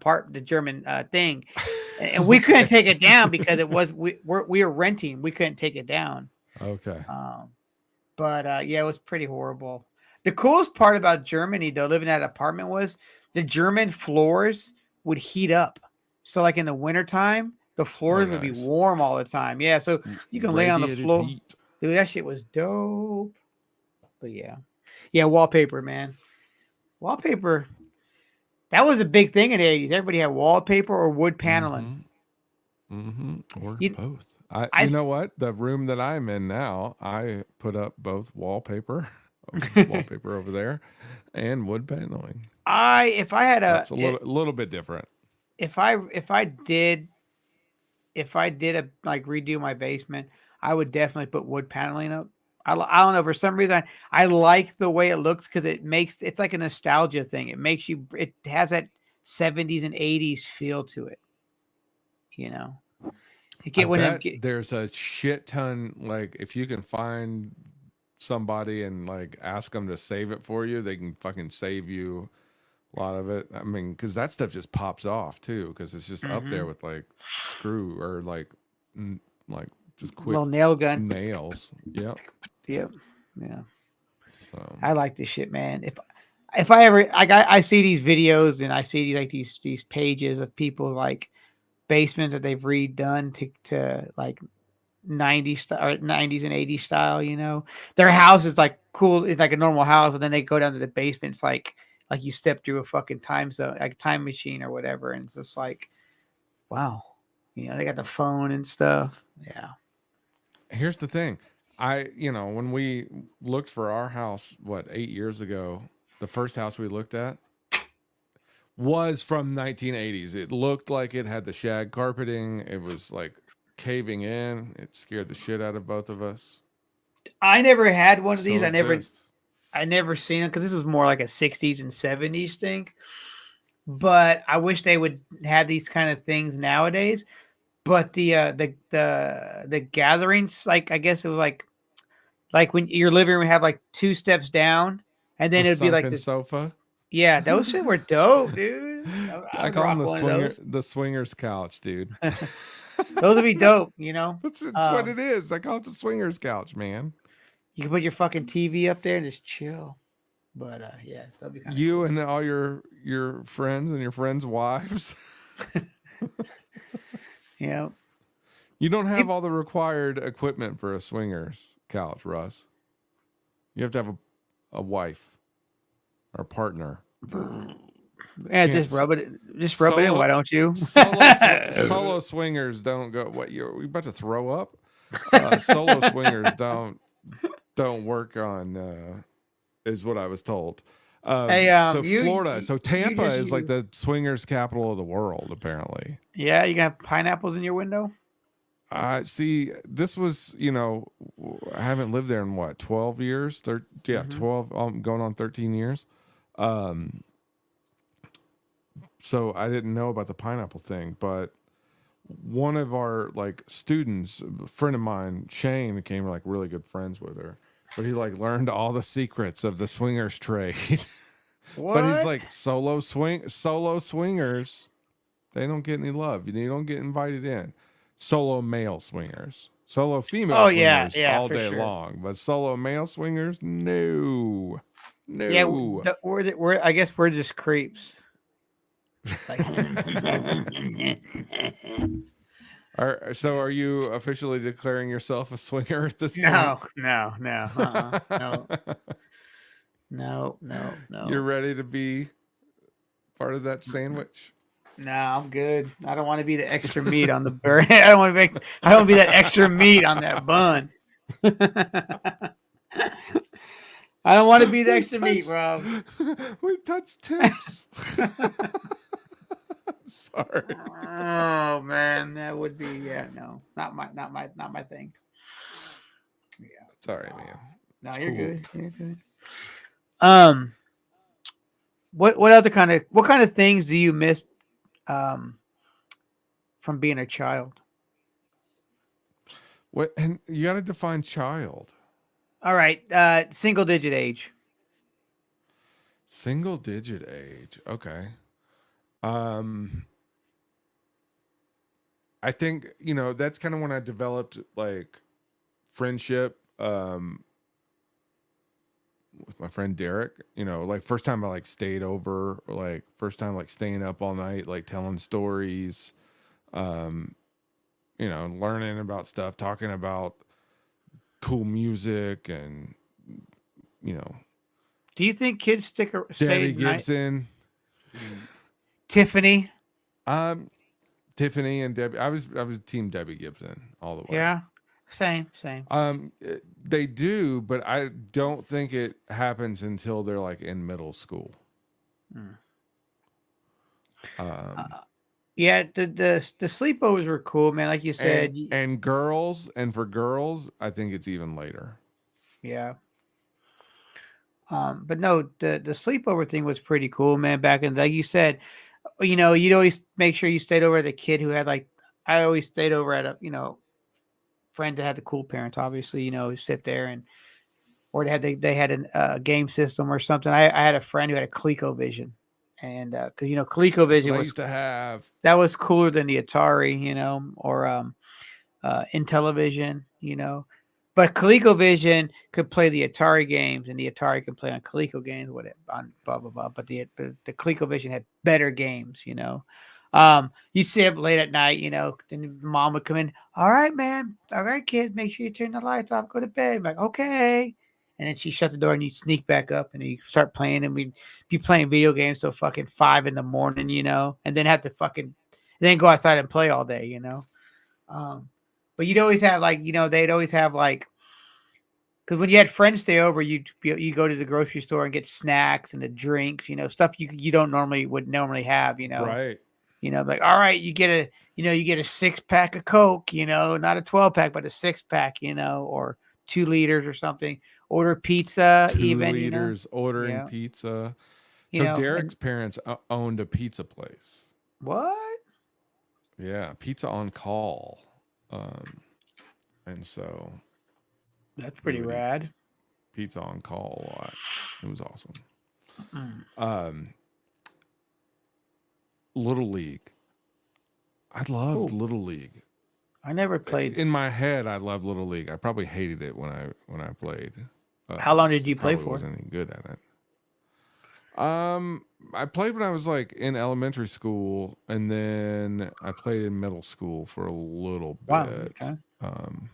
thing, and we couldn't Okay. take it down because we were renting. We couldn't take it down. Okay. Um, but yeah, it was pretty horrible. The coolest part about Germany, though, living in that apartment was the German floors would heat up. So, like in the wintertime, the Oh, floors would be nice. warm all the time. Yeah, so you can lay on the Radiated floor. heat. Dude, that shit was dope. But yeah, yeah, wallpaper, man. Wallpaper. That was a big thing in the 80s. Everybody had wallpaper or wood paneling. Mm-hmm. Mm-hmm. Or You, both. You I know what? The room that I'm in now, I put up both wallpaper, wallpaper over there, and wood paneling. if I had That's a little bit different. if I did a like redo my basement, I would definitely put wood paneling up. I don't know, for some reason I like the way it looks because it's like a nostalgia thing. It has that 70s and 80s feel to it. You know, you I get one of them. bet there's a shit ton. Like, if you can find somebody and like ask them to save it for you, they can fucking save you a lot of it. I mean, because that stuff just pops off too, because it's just up there Mhm. with like screw or like just quick Little nail gun. nails. Yep. Yep. Yeah. So I like this shit, man. If I ever I see these videos and I see like these pages of people like basements that they've redone to like 90s or 90s and 80s style, you know. Their house is like cool, it's like a normal house, but then they go down to the basement, it's like you step through a fucking time zone, like time machine or whatever, and it's just like, wow. You know, they got the phone and stuff. Yeah. here's the thing. When we looked for our house, 8 years ago, the first house we looked at was from 1980s. It looked like it had the shag carpeting. It was like caving in. It scared the shit out of both of us. I never had one of these. Still exists. I never seen it because this was more like a 60s and 70s thing. But I wish they would have these kind of things nowadays. But the gatherings, like I guess it was like when your living room had like two steps down, and then The it would be like sunken this. sofa. Yeah, those shit were dope, dude. I I would call them rock one of those. the swingers couch, dude. Those would be dope, you know. That's what it is. I call it the swingers couch, man. You can put your fucking TV up there and just chill. But yeah, that'd be kind of You cool. and all your friends and your friends' wives. Yeah. You don't have It- all the required equipment for a swingers couch, Russ. You have to have a wife or a partner. Yeah, Yeah, just rub it in. Why don't you? solo swingers don't go. What, you about to throw up? Solo swingers don't work on. Is what I was told. Hey, So Florida, so Tampa just is like the swingers capital of the world, apparently. Yeah, you got pineapples in your window. See, this was, I haven't lived there in 12 years? 12, going on 13 years. So I didn't know about the pineapple thing, but one of our like students, a friend of mine, Shane, became like really good friends with her, but he like learned all the secrets of the swingers trade. What? But he's like solo swingers. They don't get any love. You don't get invited in. Solo male swingers, solo female swingers all day long, but solo male swingers, no. Yeah, we're I guess we're just creeps. Like, So are you officially declaring yourself a swinger at this point? no, no. You're ready to be part of that sandwich? No, I'm good. I don't want to be the extra meat on the bird. I don't want to be that extra meat on that bun. I don't want to be the extra meat, Rob. We touched tips. Sorry. Oh man, that would be no, not my thing. Yeah. Sorry, man. No, It's you're cool. good. You're good. What kind of things do you miss from being a child? What, and you got to define child. All right. Single digit age. Single digit age. Okay. Um, I think, that's kind of when I developed like friendship with my friend Derek, like first time I like stayed over, or like first time like staying up all night, like telling stories, um, learning about stuff, talking about cool music and, you know, Do you think kids stay Debbie at night? Gibson, Tiffany. um, Tiffany and Debbie. I was team Debbie Gibson all the way. Yeah. Same. They do, but I don't think it happens until they're like in middle school. Mm. Um, Yeah. The sleepovers were cool, man. Like you and said. and girls, and for girls, I think it's even later. Yeah. But no, the sleepover thing was pretty cool, man. Back in, like you said, you'd always make sure you stayed over at the kid who had like. I always stayed over at a friend that had the cool parents. Obviously, sit there and or they had a game system or something. I had a friend who had a ColecoVision, and because That's what ColecoVision I was used to have. that was cooler than the Atari, or Intellivision, But ColecoVision could play the Atari games, and the Atari could play on Coleco games, whatever, on blah blah blah. But the ColecoVision had better games. You'd stay up late at night, and mom would come in. All right, man. All right, kids, make sure you turn the lights off. Go to bed. I'm like, okay. And then she shut the door, and you'd sneak back up, and you start playing, and we'd be playing video games till fucking 5 in the morning, and then have to then go outside and play all day. Um, but you'd always have they'd always have because when you had friends stay over, you go to the grocery store and get snacks and the drinks, stuff you don't normally have, Right. like, all right, you get a 6-pack of Coke, not a 12-pack, but a 6-pack, or 2 liters or something. Order pizza, Two even, liters ordering yeah, pizza. So and Derek's parents owned a pizza place. what? Yeah, pizza on call. Um, and so That's we pretty would eat rad. pizza on call a lot. It was awesome. Mm. Um, Little League. I loved Ooh, Little League. I never played. In my head, I loved Little League. I probably hated it when I played. How long did 'Cause I you play probably for? wasn't any good at it. I played when I was like in elementary school, and then I played in middle school for a little Wow. bit. Okay. Um,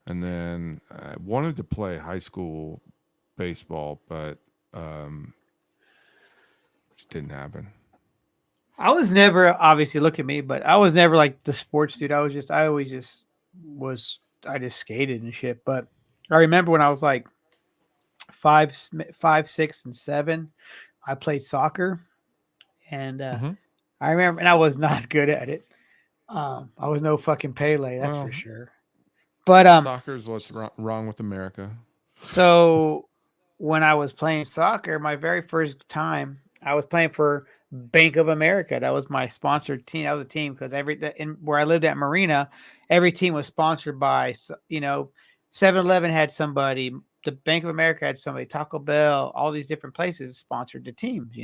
and then I wanted to play high school baseball, but just didn't happen. I was never, obviously, look at me, but I was never like the sports dude. I just skated and shit. But I remember when I was like 5, 6, and 7, I played soccer, and Hmm. I remember, and I was not good at it. I was no fucking Pele, that's for Well, sure. But soccer is what's wrong with America. so when I was playing soccer, my very first time, I was playing for Bank of America. That was my sponsored team. That was a team because where I lived at Marina, every team was sponsored by 7-Eleven had somebody, the Bank of America had somebody, Taco Bell, all these different places sponsored the teams.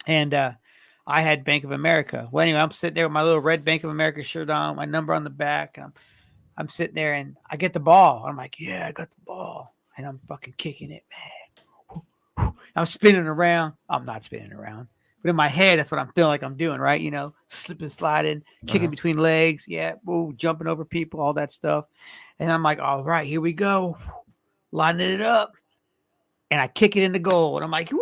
And I had Bank of America. Well, anyway, I'm sitting there with my little red Bank of America shirt on, my number on the back. I'm sitting there and I get the ball. I'm like, yeah, I got the ball. And I'm fucking kicking it, man. I'm spinning around. I'm not spinning around. But in my head, that's what I'm feeling like I'm doing, right? Slipping, sliding, kicking Uh-huh. between legs. Yeah, woo, jumping over people, all that stuff. And I'm like, all right, here we go. Lining it up. And I kick it in the goal. And I'm like, woo!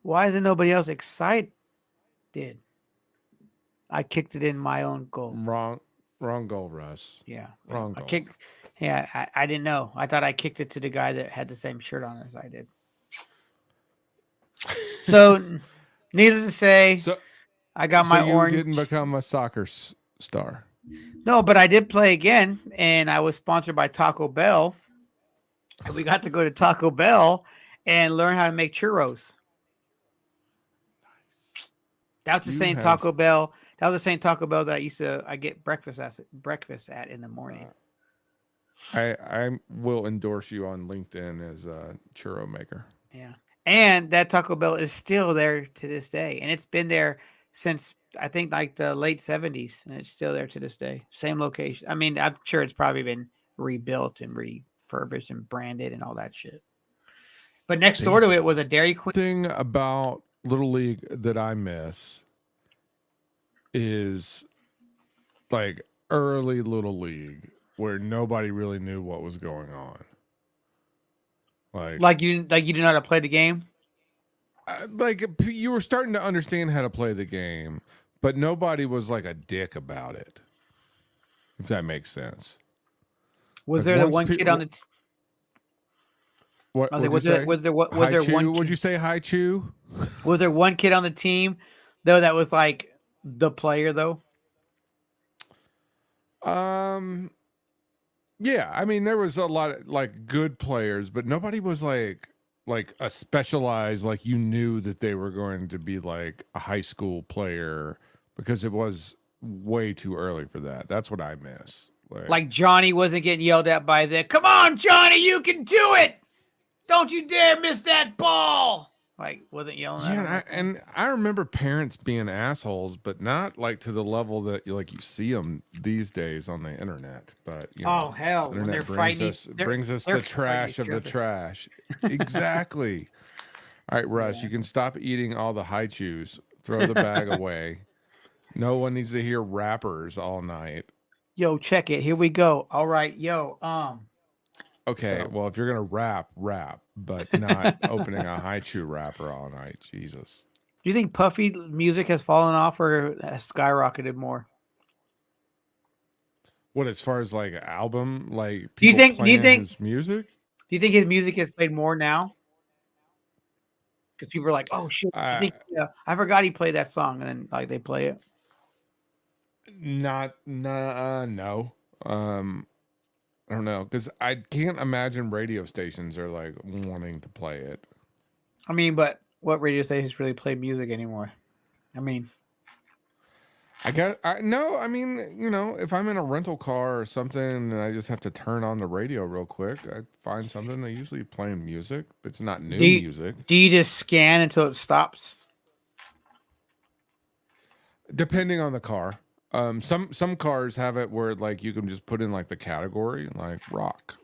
Why isn't nobody else excited? I kicked it in my own goal. Wrong goal, Russ. Yeah. Wrong I goal. kicked. Yeah, I didn't know. I thought I kicked it to the guy that had the same shirt on as I did. So, needless to say, So I got so my you didn't orange. become a soccer star. No, but I did play again, and I was sponsored by Taco Bell. And we got to go to Taco Bell and learn how to make churros. That's the You same have Taco Bell That was the same Taco Bell that I get breakfast at in the morning. I will endorse you on LinkedIn as a churro maker. Yeah. And that Taco Bell is still there to this day. And it's been there since I think like the late 70s. And it's still there to this day. Same location. I mean, I'm sure it's probably been rebuilt and refurbished and branded and all that shit. But next door to it was a Dairy Queen. Thing about Little League that I miss is like early Little League where nobody really knew what was going on. Like you didn't know how to play the game? Like you were starting to understand how to play the game, but nobody was like a dick about it. If that makes sense. Was there the one kid on the What was there one? Would you say Hi Chew? Was there one kid on the team though that was like the player though? Yeah, I mean there was a lot of like good players, but nobody was like a specialized, like you knew that they were going to be like a high school player because it was way too early for that. That's what I miss. Like Johnny wasn't getting yelled at by the, come on, Johnny, you can do it. Don't you dare miss that ball. Like, wasn't yelling at him. Yeah, and I remember parents being assholes, but not like to the level that you see them these days on the internet. But oh hell, when they're fighting, brings us the trash of the trash. Exactly. All right, Russ, you can stop eating all the high chews. Throw the bag away. No one needs to hear rappers all night. Yo, check it. Here we go. All right, yo. Okay, well, if you're gonna rap, but not opening a high chew rapper all night. Jesus. Do you think Puffy music has fallen off or has skyrocketed more? What, as far as like album, like do you think his music? Do you think his music is played more now? Because people are like, "Oh shit, I forgot he played that song," and then like they play it. No. I don't know, because I can't imagine radio stations are like wanting to play it. I mean, but what radio stations really play music anymore? I mean, I mean, if I'm in a rental car or something and I just have to turn on the radio real quick, I find something. They usually playing music, but it's not new music. Do you just scan until it stops? Depending on the car. Some cars have it where like you can just put in like the category, like rock.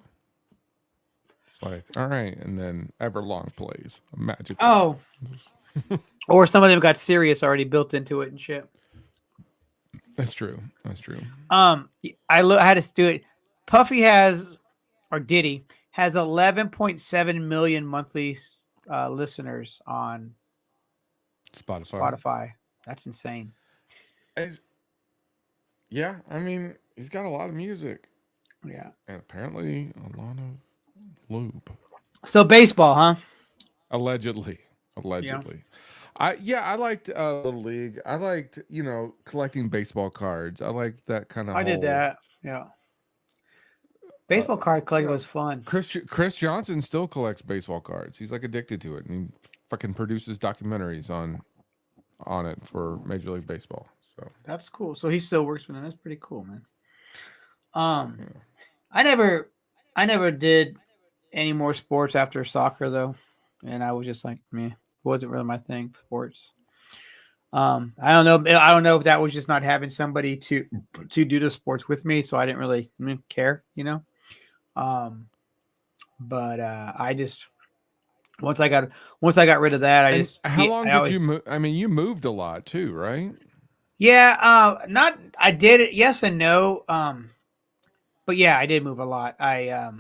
Like, all right, and then Everlong plays magic. Oh, or some of them got Sirius already built into it and shit. That's true. I had to do it. Puffy has 11.7 million monthly listeners on Spotify. That's insane. Yeah, I mean, he's got a lot of music. Yeah. And apparently a lot of lube. So baseball, huh? Allegedly. Yeah. I liked Little League. I liked, collecting baseball cards. I liked that kind of did that. Yeah. Baseball card collecting was fun. Chris Johnson still collects baseball cards. He's like addicted to it, and he fucking produces documentaries on it for Major League Baseball. So that's cool. So he still works with them. That's pretty cool, man. I never did any more sports after soccer though, and I was just like, meh, it wasn't really my thing. Sports. I don't know if that was just not having somebody to do the sports with me, so I didn't really care, But I just once I got rid of that, how long did you move? I mean, you moved a lot too, right? Yeah, I did it, yes and no. But yeah, I did move a lot. I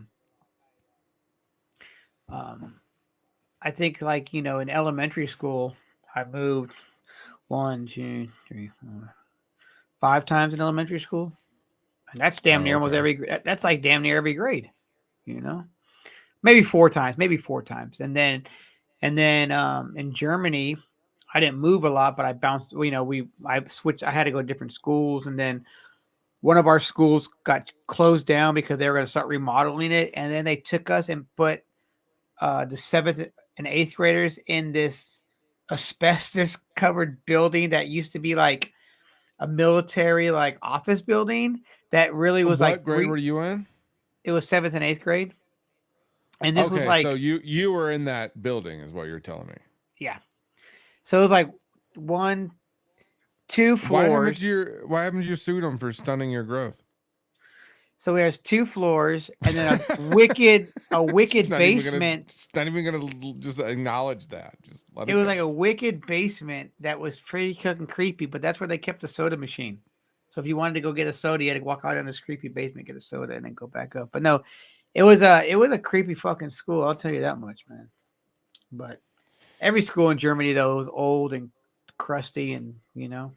think like, in elementary school, I moved 1, 2, 3, 4, 5 times in elementary school. And that's damn near almost that's like damn near every grade, maybe 4 times. And then in Germany, I didn't move a lot, but I bounced, I switched, I had to go to different schools. And then one of our schools got closed down because they were going to start remodeling it. And then they took us and put the 7th and 8th graders in this asbestos covered building that used to be like a military like office building that really was What like grade were you in? it was 7th and 8th grade. And this was Okay, so like, you were in that building, is what you're telling me. yeah. So it was like one, two floors. Why haven't you sued them for stunning your growth? So there's 2 floors and then a wicked basement. Just not even gonna just acknowledge that. Just let It it was go. like a wicked basement that was pretty fucking creepy, but that's where they kept the soda machine. So if you wanted to go get a soda, you had to walk out in this creepy basement, get a soda, and then go back up. But no, it was a creepy fucking school. I'll tell you that much, man. But every school in Germany though was old and crusty, and But it was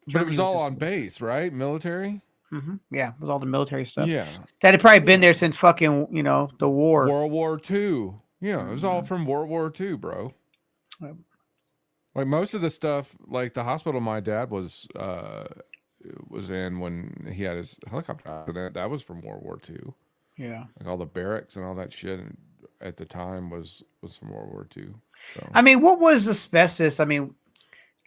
Germany was all just on base, right? Military. yeah, with all the military stuff Yeah. that had probably been there since fucking the war. World War II. Yeah, it was all Mhm. from World War II, bro. Yep. Like most of the stuff, like the hospital my dad was in when he had his helicopter accident, that was from World War II. Yeah. Like all the barracks and all that shit at the time was from World War II. So I mean, what was asbestos? I mean,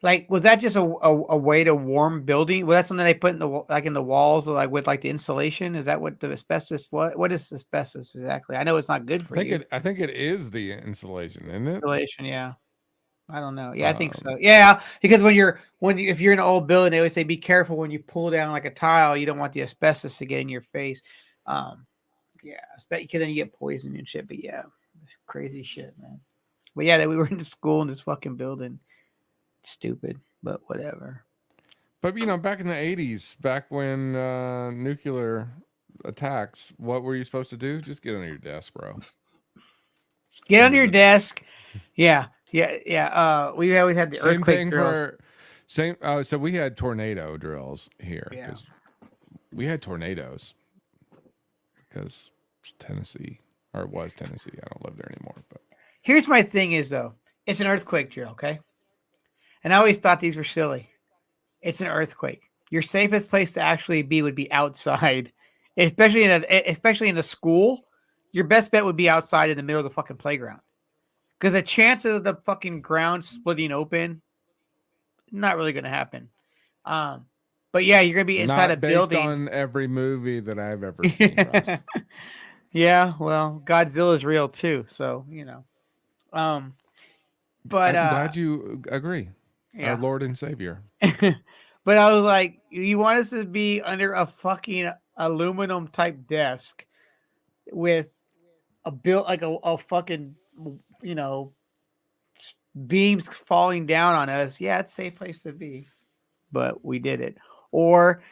like, was that just a way to warm building? Was that something they put in in the walls, or like with like the insulation? Is that what the asbestos? What is asbestos exactly? I know it's not good for you. I think it is the insulation, isn't it? Insulation, yeah. I don't know. Yeah, I think Um, so. Yeah, because if you're in an old building, they always say be careful when you pull down like a tile. You don't want the asbestos to get in your face. Um, yeah, because then you get poisoned and shit. But yeah, crazy shit, man. But yeah, that we were in the school in this fucking building. Stupid, but whatever. but back in the 80s, back when nuclear attacks, what were you supposed to do? Just get under your desk, bro. Just Get under your desk. Yeah, yeah, yeah. We always had the Same earthquake thing drills. for same. So we had tornado drills here Yeah. because we had tornadoes because it's Tennessee, or it was Tennessee. I don't live there anymore. But Here's my thing is though, it's an earthquake drill, okay? And I always thought these were silly. It's an earthquake. Your safest place to actually be would be outside, especially in a school. Your best bet would be outside in the middle of the fucking playground, because the chances of the fucking ground splitting open, not really going to happen. But yeah, you're going to be inside a not based building. on every movie that I've ever seen. Russ. Yeah, well, Godzilla is real too, so But I'm glad you agree. yeah. Our Lord and Savior. But I was like, you want us to be under a fucking aluminum type desk with a fucking beams falling down on us? Yeah, it's a safe place to be, but we did it. Or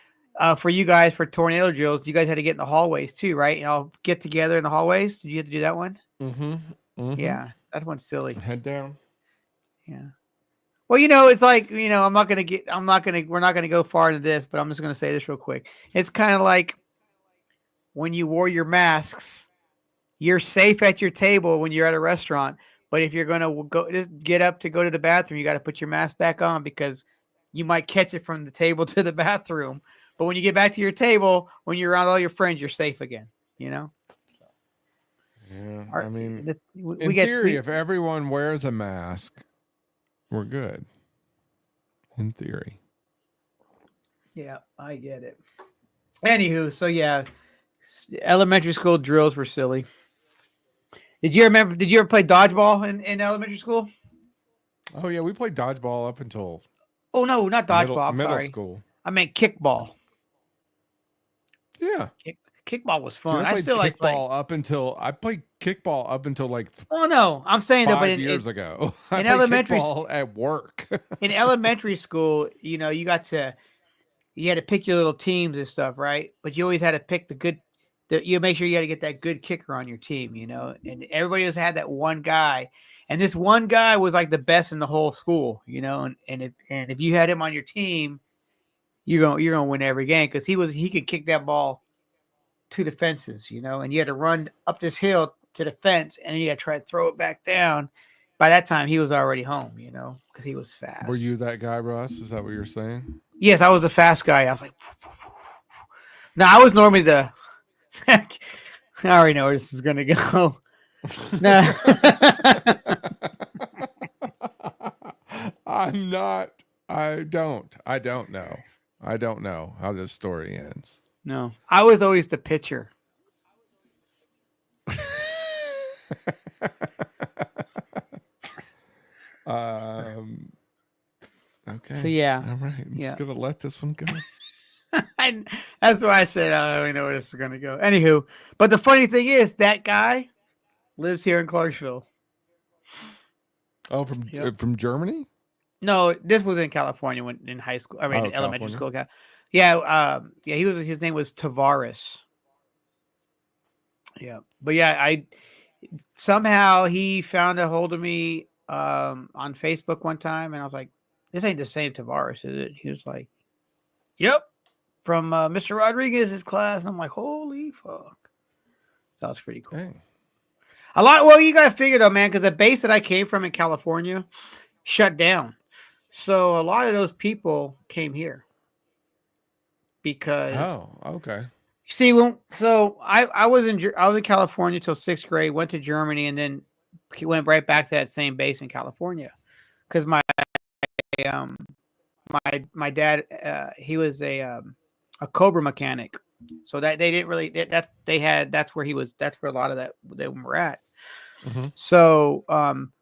for you guys, for tornado drills, you guys had to get in the hallways too, right? Get together in the hallways. Did you have to do that one? Yeah, that one's silly. Head down. Yeah. Well, it's like, we're not going to go far into this, but I'm just going to say this real quick. It's kind of like when you wore your masks, you're safe at your table when you're at a restaurant. But if you're going to just get up to go to the bathroom, you got to put your mask back on, because you might catch it from the table to the bathroom. But when you get back to your table, when you're around all your friends, you're safe again, Yeah. Our, I mean, in theory, if everyone wears a mask, we're good. In theory. Yeah, I get it. Anywho, so yeah, elementary school drills were silly. Did you ever play dodgeball in elementary school? Oh yeah, we played dodgeball up until Oh no, not dodgeball. I'm middle sorry. school. I meant kickball. Yeah. Kickball was Dude, fun. I still like kickball I played kickball up until like Oh no, I'm saying that, but 5 years ago. I in played elementary kickball at work. in elementary school, you had to pick your little teams and stuff, right? But you always had to pick you make sure you got to get that good kicker on your team, and everybody always had that one guy. And this one guy was like the best in the whole school, and if you had him on your team, you're gonna win every game, because he could kick that ball to the fences, and you had to run up this hill to the fence, and you had to try to throw it back down. By that time, he was already home, because he was fast. Were you that guy, Russ? Is that what you're saying? Yes, I was the fast guy. I was like, no, I was normally the. I already know where this is gonna go. No. I'm not. I don't know. I don't know how this story ends. No, I was always the pitcher. um. So Okay. yeah, All right. I'm just yeah. gonna let this one go. And that's why I said I don't really know where this is gonna go. Anywho, but the funny thing is that guy lives here in Clarksville. Oh, Yep. from Germany? No, this was in California when in high school. I mean, Oh, elementary California. school. Yeah, yeah. He was. His name was Tavares. Yeah, but yeah, I somehow he found a hold of me on Facebook one time, and I was like, "This ain't the same Tavares, is it?" He was like, "Yep, from Mr. Rodriguez's class." And I'm like, "Holy fuck!" That was pretty cool. Hey. A lot. Well, you got to figure though, man, because the base that I came from in California shut down, so a lot of those people came here because Oh, okay. see I was in California till sixth grade, went to Germany, and then went right back to that same base in California because um my dad he was a Cobra mechanic, so that they didn't really that's where he was, that's where a lot of that they were at. Mm-hmm. So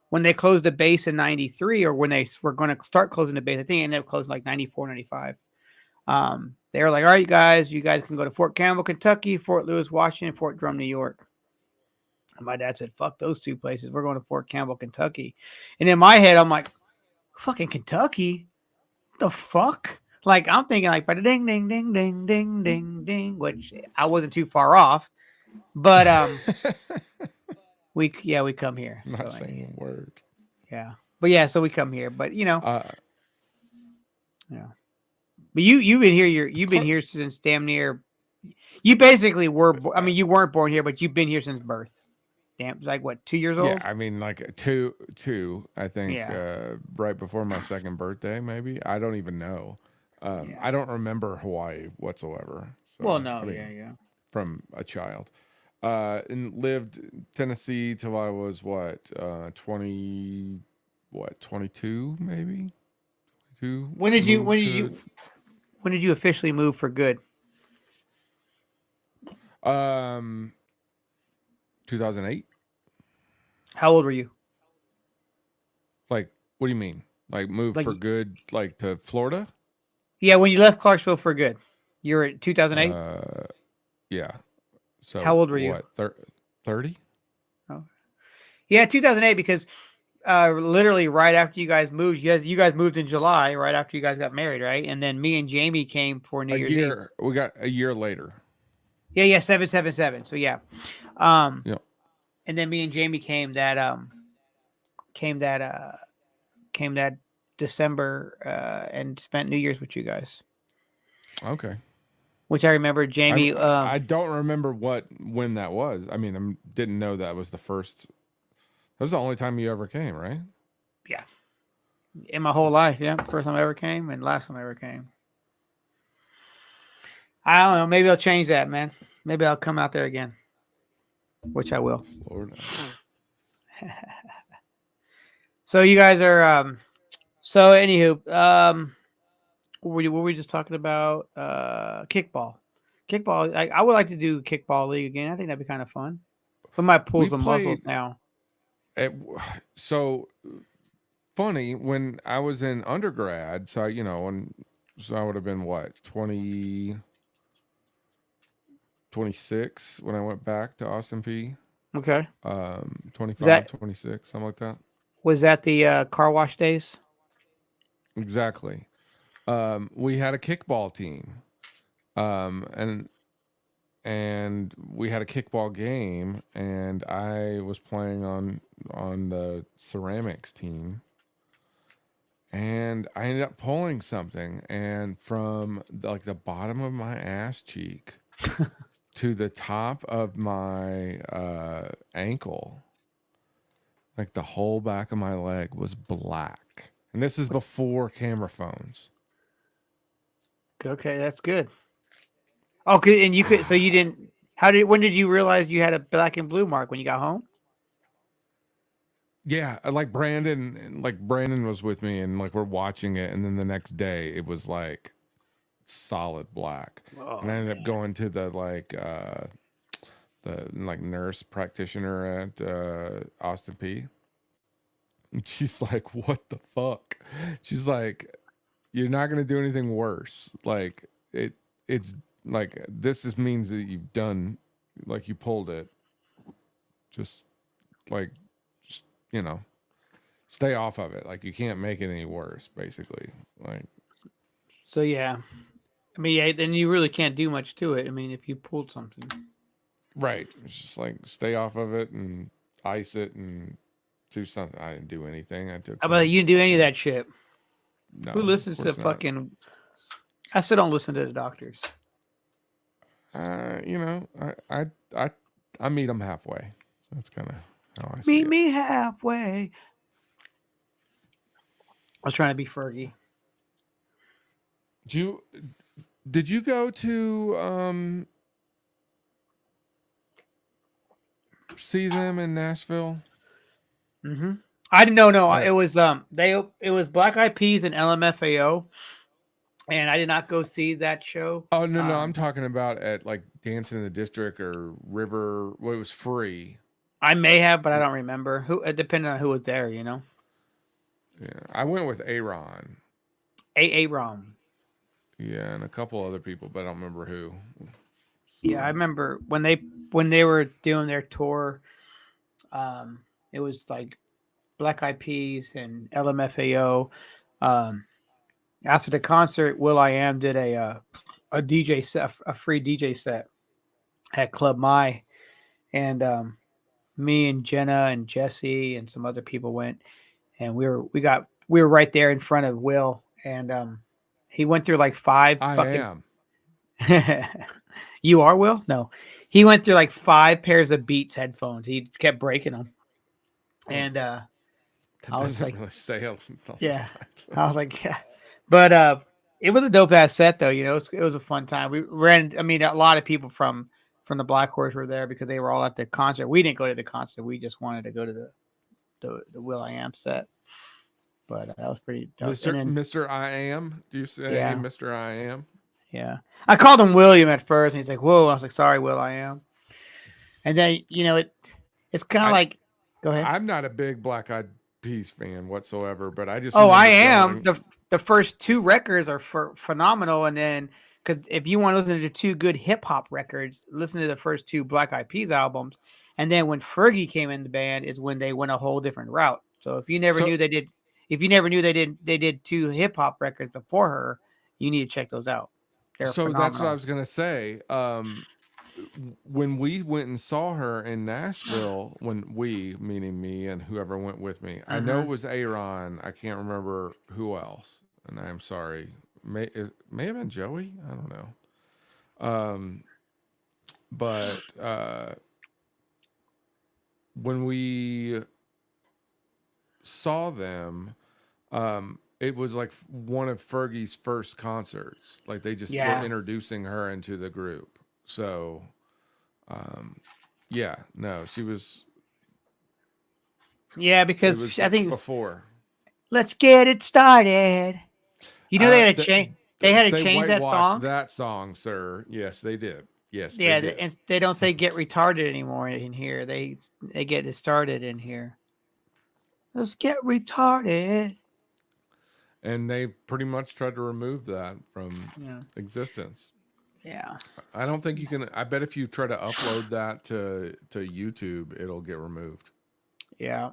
when they closed the base in 93, or when they were going to start closing the base, I think it ended up closing like 94, 95. They were like, all right, you guys can go to Fort Campbell, Kentucky, Fort Lewis, Washington, Fort Drum, New York. And my dad said, fuck those two places. We're going to Fort Campbell, Kentucky. And in my head, I'm like, fucking Kentucky? The fuck? Like, I'm thinking like, ding, ding, ding, ding, ding, ding, ding, which I wasn't too far off. But we come here. Not So saying a word. yeah. But yeah, so we come here. But you know, Uh, yeah. But you've been here. You've been here since damn near. You basically were. I mean, you weren't born here, but you've been here since birth. Damn, like what, 2 years yeah, old? I mean, like two. I think Yeah. right before my second birthday, maybe. I don't even know. Yeah. I don't remember Hawaii whatsoever. Well, So no, I yeah, mean, yeah. from a child. And lived in Tennessee till I was what 22 maybe. Two When did you? When moved did to you? When did you officially move for good? um 2008. How old were you? Like, what do you mean? Like, move for Like, good, like to Florida? yeah, when you left Clarksville for good, you were at 2008. Yeah. How So old were you? what? 30? Oh, yeah, 2008. Because literally right after you guys moved, you guys moved in July, right after you guys got married, right? And then me and Jamie came for New A Year's Eve. year. We got a year later. Yeah, yeah, 777. So yeah, um, Yeah. and then me and Jamie came that came that December and spent New Year's with you guys. Okay. Which I remember I Jamie. I don't remember when that was. I mean, I didn't know that was the first. That was the only time you ever came, right? Yeah, in my whole life. Yeah, first time I ever came and last time I ever came. I don't know. Maybe I'll change that, man. Maybe I'll come out there again, which I will. Lord knows. So you guys are. So anywho, what were we just talking about? Kickball. Kickball. I would like to do kickball league again. I think that'd be kind of fun. We might pull We some muscles played. now. At, so funny when I was in undergrad. So so I would have been what 26 when I went back to Austin P. Okay. 25, That 26, something like that. was that the car wash days. Exactly. We had a kickball team. And we had a kickball game, and I was playing on the ceramics team, and I ended up pulling something, and from the bottom of my ass cheek to the top of my ankle, like the whole back of my leg was black, and this is before camera phones. Okay, that's good. Okay, and you could. So you didn't. When did you realize you had a black and blue mark when you got home? Yeah, like Brandon was with me, and like we're watching it, and then the next day it was like solid black. Oh, And I ended up going to the nurse practitioner at Austin P. And she's like, "What the fuck?" She's like, "You're not gonna do anything worse. Like it's like this just means that you've done like you pulled it. Just like just stay off of it. Like you can't make it any worse, basically. Like so yeah. I mean, yeah, then you really can't do much to it. I mean, if you pulled something. right. It's just like stay off of it and ice it and do something. I didn't do anything. I took How some about you didn't do any of fucking that shit? no, Who of listens to course not. fucking? I still don't listen to the doctors. You know, I meet them halfway. That's kind of how I see Meet it. me halfway. I was trying to be Fergie. Did you go to see them in Nashville? Mm-hmm. I didn't know. No, I, it was it was Black Eyed Peas and LMFAO, and I did not go see that show. oh no, I'm talking about at like Dancing in the District or River. Well, it was free. I may have, but I don't remember. Who? It depended on who was there. You know. Yeah, I went with Aaron. A Rom. Yeah, and a couple other people, but I don't remember who. Yeah, I remember when they were doing their tour. It was like Black Eyed Peas and LMFAO. After the concert, Will I Am did a DJ set, a free DJ set at Club My, and me and Jenna and Jesse and some other people went, and we were right there in front of Will, and he went through like five I fucking. am. You are Will? No, he went through like 5 pairs of Beats headphones. He kept breaking them, and That I was doesn't like, really say a yeah, lot. I was like, yeah, but it was a dope ass set though. You know, it was a fun time. We ran. I mean, a lot of people from the Black Horse were there because they were all at the concert. We didn't go to the concert. We just wanted to go to the Will I Am set. But that was pretty dope. And then Mr. I am. Do you say yeah, Mr. I am? yeah. I called him William at first, and he's like, "Whoa!" I was like, "Sorry, Will I Am." And then it's kind of I like, go ahead. I'm not a big Black Eyed Peas fan whatsoever, but I just Oh, I remember am. going. The first 2 records are phenomenal, and then because if you want to listen to 2 good hip hop records, listen to the first 2 Black Eyed Peas albums, and then when Fergie came in the band is when they went a whole different route. So if you never So knew they did 2 hip hop records before her, you need to check those out. They're so that's what I phenomenal. was gonna say. When we went and saw her in Nashville, when we, meaning me and whoever went with me, I know Uh-huh. it was Aaron. I can't remember who else, and I am sorry. It may have been Joey. I don't know. But when we saw them, it was like one of Fergie's first concerts. Like they just were Yeah. introducing her into the group. So, yeah, no, she was. Yeah, It because was I think before. let's get it started. You know they had to Th- change. They had to they change that whitewashed song. that song, sir. Yes, they did. Yes, they Yeah, did. and they don't say "get retarded" anymore in here. They get it started in here. Let's get retarded. And they pretty much tried to remove that from Yeah, existence. yeah, I don't think you can. I bet if you try to upload that to YouTube, it'll get removed. yeah.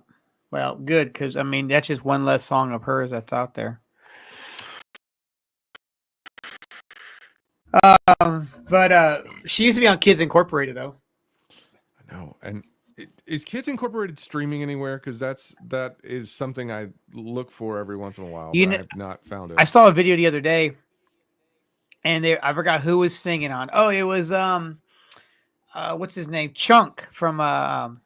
Well, good because I mean that's just one less song of hers that's out there. But she used to be on Kids Incorporated though. I know. And is Kids Incorporated streaming anywhere? Because that is something I look for every once in a while, You but I know, have not found I it. saw a video the other day, and I forgot who was singing on. Oh, it was what's his name? Chunk from the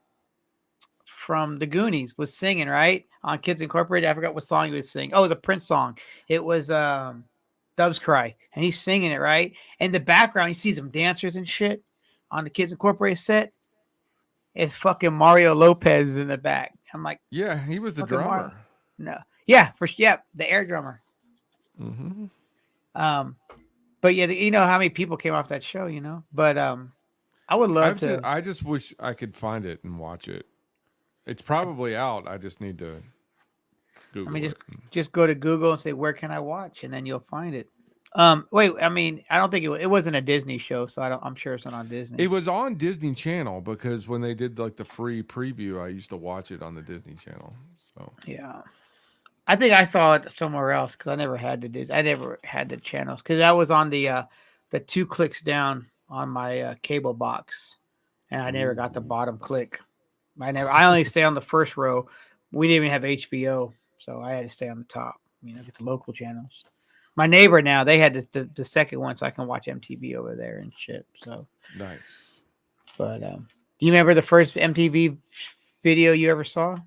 Goonies was singing, right? On Kids Incorporated. I forgot what song he was singing. Oh, it was a Prince song. It was Doves Cry. And he's singing it, right? In the background, he sees some dancers and shit on the Kids Incorporated set. It's fucking Mario Lopez in the back. I'm like, Yeah, he was the fucking Mario. drummer. No. Yeah, the air drummer. Hmm. Um, But yeah, you know how many people came off that show, you know. But I would love to. I just wish I could find it and watch it. It's probably out. I just need to I mean, Google it. just go to Google and say where can I watch, and then you'll find it. Wait, I mean, I don't think it wasn't a Disney show, so I'm sure it's not on Disney. It was on Disney Channel because when they did like the free preview, I used to watch it on the Disney Channel. So Yeah, I think I saw it somewhere else because I never had I never had the channels because that was on the 2 clicks down on my cable box, and I never got the bottom click. I only stay on the first row. We didn't even have HBO, so I had to stay on the top. You know, get the local channels. My neighbor now, they had the second one, so I can watch MTV over there and shit. So nice. but do you remember the first MTV video you ever saw?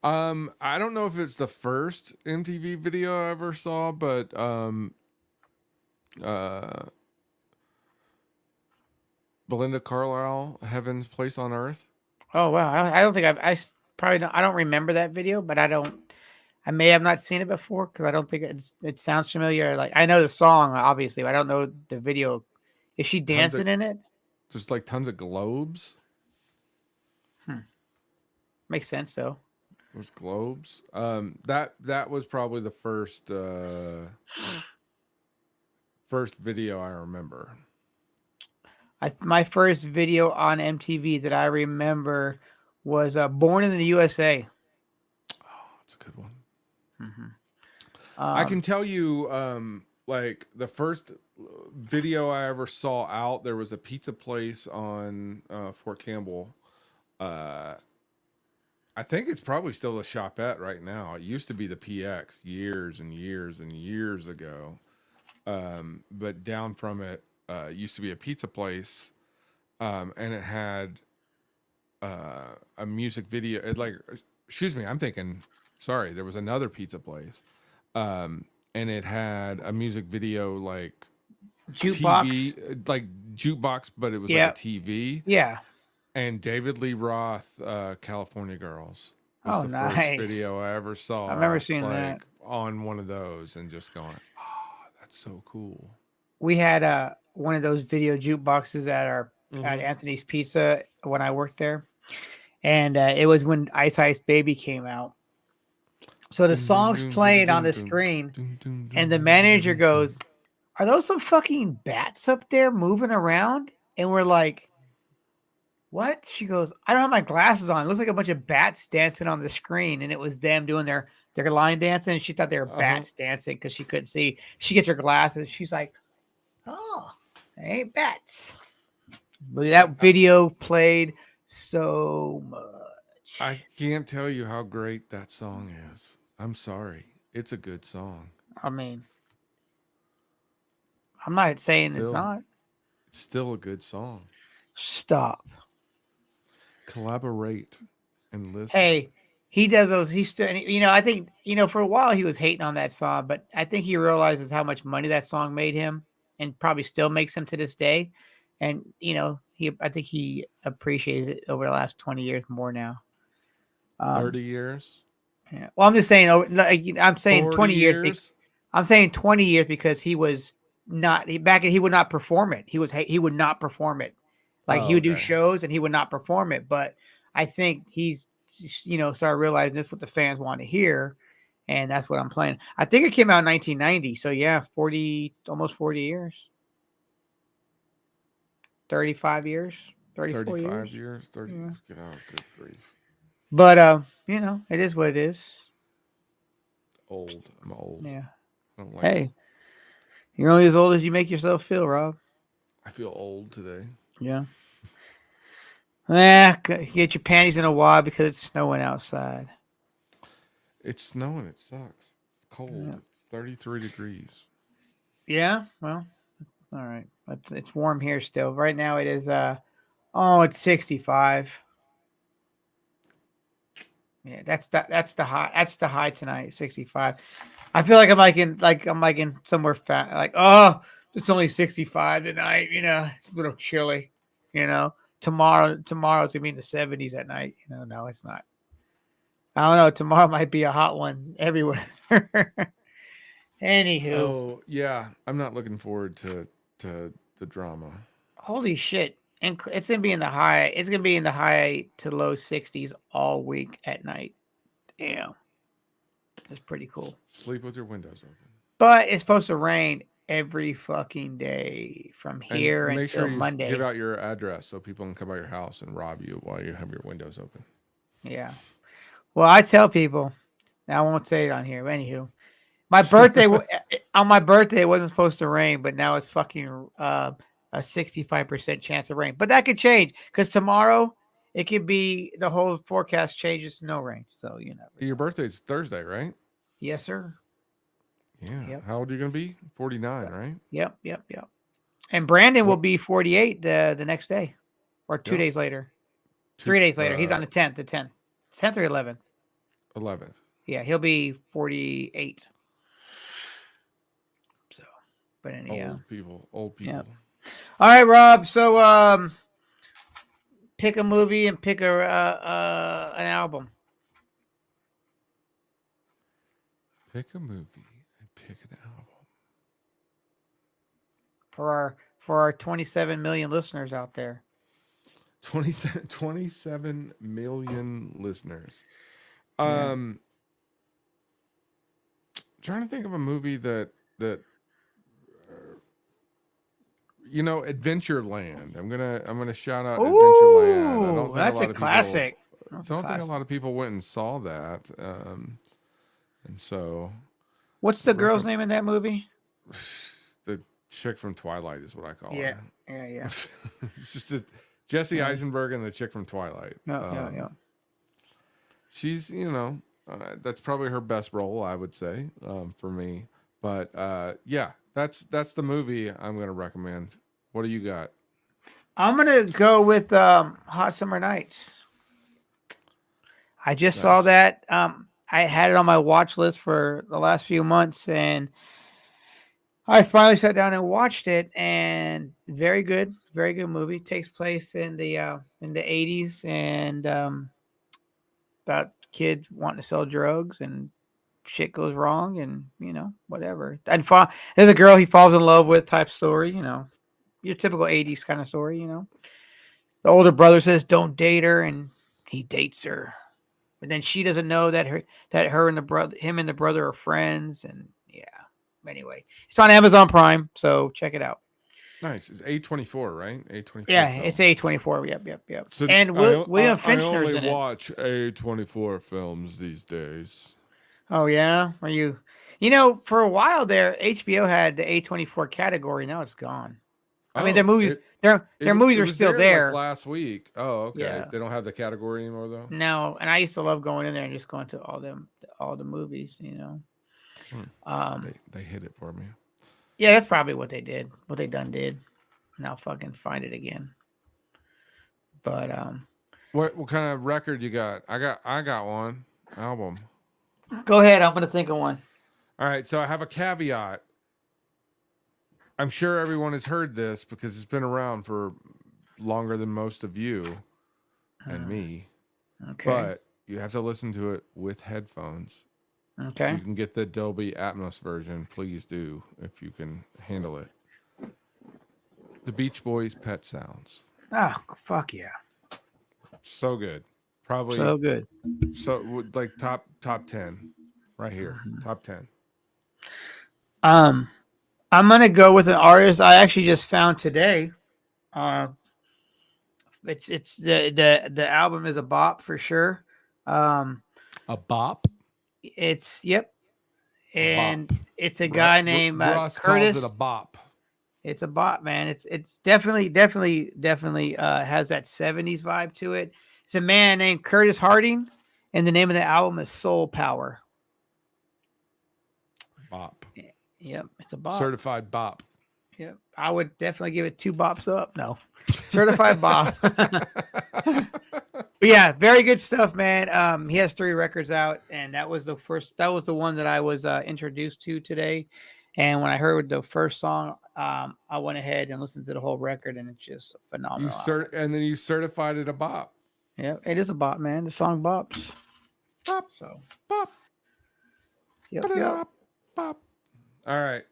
I don't know if it's the first MTV video I ever saw, but Belinda Carlisle, Heaven's Place on Earth. Oh wow, I don't think probably don't, I don't remember that video, but I may have not seen it before because I don't think it sounds familiar. Like I know the song obviously, but I don't know the video. Is she dancing in it? Just like tons of globes. Makes sense though. There's globes. That was probably the first first video I remember. My first video on MTV that I remember was Born in the USA. Oh, that's a good one. Mm-hmm. I can tell you, like the first video I ever saw out, there was a pizza place on Fort Campbell. I think it's probably still the Shopette right now. It used to be the PX years and years and years ago. But down from it used to be a pizza place, and it had a music video. Excuse me, I'm thinking. Sorry, there was another pizza place, and it had a music video like jukebox, TV, like jukebox, but it was like a TV. Yeah. And David Lee Roth, California Girls, was the nice. first video I ever saw. I remember seeing that on one of those and just going, "Oh, that's so cool." We had one of those video jukeboxes at Anthony's Pizza when I worked there, and it was when Ice Ice Baby came out. So the song's playing on the screen, and the manager goes, "Are those some fucking bats up there moving around?" And we're like, "What?" She goes, "I don't have my glasses on. It looks like a bunch of bats dancing on the screen." And it was them doing their line dancing. And she thought they were bats dancing because she couldn't see. She gets her glasses. She's like, "Oh, they ain't bats." But that video played so much. I can't tell you how great that song is. I'm sorry. It's a good song. I mean, I'm not saying it's not. It's still a good song. Stop. Collaborate and listen. Hey, he does those. He's still, I think, for a while he was hating on that song, but I think he realizes how much money that song made him and probably still makes him to this day. And, I think he appreciates it over the last 20 years more now. 30 years? Yeah. Well, I'm just saying, I'm saying 20 years. I'm saying 20 years because he was not, he would not perform it. He would not perform it. Like he would do shows and he would not perform it. But I think he's, started realizing this is what the fans want to hear. And that's what I'm playing. I think it came out in 1990. So yeah, almost 40 years. 35 years. 35 years. 30 yeah. Oh, good grief. But it is what it is. Old. I'm old. Yeah. I don't like hey, it. You're only as old as you make yourself feel, Rob. I feel old today. Yeah. Get your panties in a wad because it's snowing outside. It's snowing. It sucks. It's cold. Yeah. It's 33 degrees. Yeah. Well, all right. But it's warm here still. Right now it is. It's 65. Yeah, that's the high. That's the high tonight. 65. I feel like I'm like in somewhere fat. Like, oh, it's only 65 tonight. It's a little chilly. Tomorrow it's gonna be in the 70s at night. No, it's not. I don't know. Tomorrow might be a hot one everywhere. Anywho, Oh yeah, I'm not looking forward to the drama. holy shit. And it's gonna be in the high. It's gonna be in the high to low 60s all week at night. Damn, that's pretty cool. Sleep with your windows open. But it's supposed to rain every fucking day from And here make sure until you give Monday. out your address so people can come by your house and rob you while you have your windows open. Yeah. Well, I tell people. Now I won't say it on here. But anywho, my birthday on my birthday it wasn't supposed to rain, but now it's fucking a 65% chance of rain. But that could change because tomorrow it could be the whole forecast changes to no rain. So you never Your know. birthday's Thursday, right? Yes, sir. Yeah. Yep. How old are you gonna be? 49, right? Yep. Yep. Yep. And Brandon will What? be 48 the next day, or two Yep. days later. Two, 3 days later. He's on the 10th. The 10th or 11th. 11th. Yeah, he'll be 48. So, but anyhow. Old people. Old people. Yep. All right, Rob. So, pick a movie and pick an album Pick a movie and pick an album. for our 27 million listeners out there. 27 million listeners. Yeah. Trying to think of a movie that Adventureland. I'm gonna shout out Adventureland. I don't Ooh, think that's a classic. That's a don't think a classic. lot of people went and saw that. And so What's the girl's name in that movie? the chick from Twilight is what I call Yeah, her. yeah. It's just Jesse Yeah. Eisenberg and the chick from Twilight. Yeah. She's that's probably her best role, I would say, for me. But yeah, that's the movie I'm gonna recommend. What do you got? I'm gonna go with Hot Summer Nights. I just saw Nice. that. I had it on my watch list for the last few months, and I finally sat down and watched it. And very good movie. Takes place in the 80s, and about kids wanting to sell drugs, and shit goes wrong, and whatever. And there's a girl he falls in love with type story. Your typical 80s kind of story. The older brother says don't date her, and he dates her. But then she doesn't know that her and him and the brother are friends, and yeah. Anyway, it's on Amazon Prime, so check it out. Nice. It's A24, right? A24 Yeah, film. it's A24. Yep. So And William I Finchner's only in it. watch A24 films these days. Oh yeah, are you? For a while there, HBO had the A24 category. Now it's gone. I mean, their movies, their movies are was still there there. like last week. Oh, okay. Yeah. They don't have the category anymore though. No, and I used to love going in there and just going to all the movies. They hit it for me. Yeah, that's probably what they did. What they done did. And I'll fucking find it again. But What kind of record you got? I got one album. go ahead. I'm gonna think of one. All right, so I have a caveat. I'm sure everyone has heard this because it's been around for longer than most of you and me. Okay. But you have to listen to it with headphones. Okay. If you can get the Dolby Atmos version, please do if you can handle it. The Beach Boys' Pet Sounds. Oh, fuck yeah. So good. Probably So good. so like top 10 right here. Top 10. I'm gonna go with an artist I actually just found today. It's the album is a bop for sure. A bop? Yep. And Bop. it's a guy named Russ Curtis. calls it a bop. It's a bop, man. It's definitely has that 70s vibe to it. It's a man named Curtis Harding, and the name of the album is Soul Power. Bop. Yep, it's a bop. Certified bop. Yep, I would definitely give it 2 bops up. No, certified bop. But yeah, very good stuff, man. He has 3 records out, and that was the one that I was introduced to today. And when I heard the first song, I went ahead and listened to the whole record, and it's just phenomenal. And then you certified it a bop. Yeah, it is a bop, man. The song bops. Bop. So Bop. yep. Bop. All right.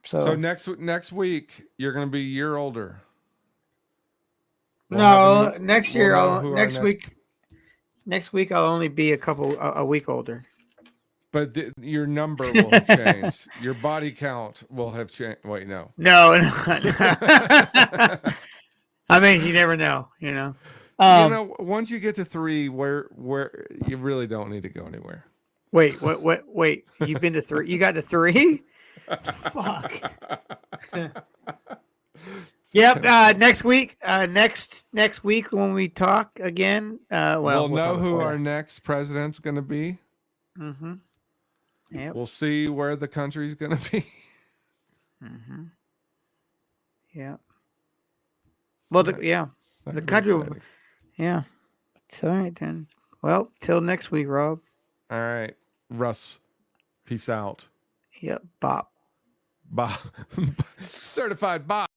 So, next week you're going to be a year older. no, next year, next week I'll only be a week older. But your number will have changed. Your body count will have changed. Wait, no. No. I mean, you never know, you know, once you get to 3, where you really don't need to go anywhere. Wait, wait. You've been to 3? You got to 3? Fuck. Yep. Next week. Next week when we talk again. We'll know who our next president's going to be. Mm-hmm. Yep. We'll see where the country's going to be. Mm-hmm. Yeah. Well, the country. Yeah. It's all right then. Well, till next week, Rob. All right, Russ. Peace out. Yep. Bop. Certified Bop.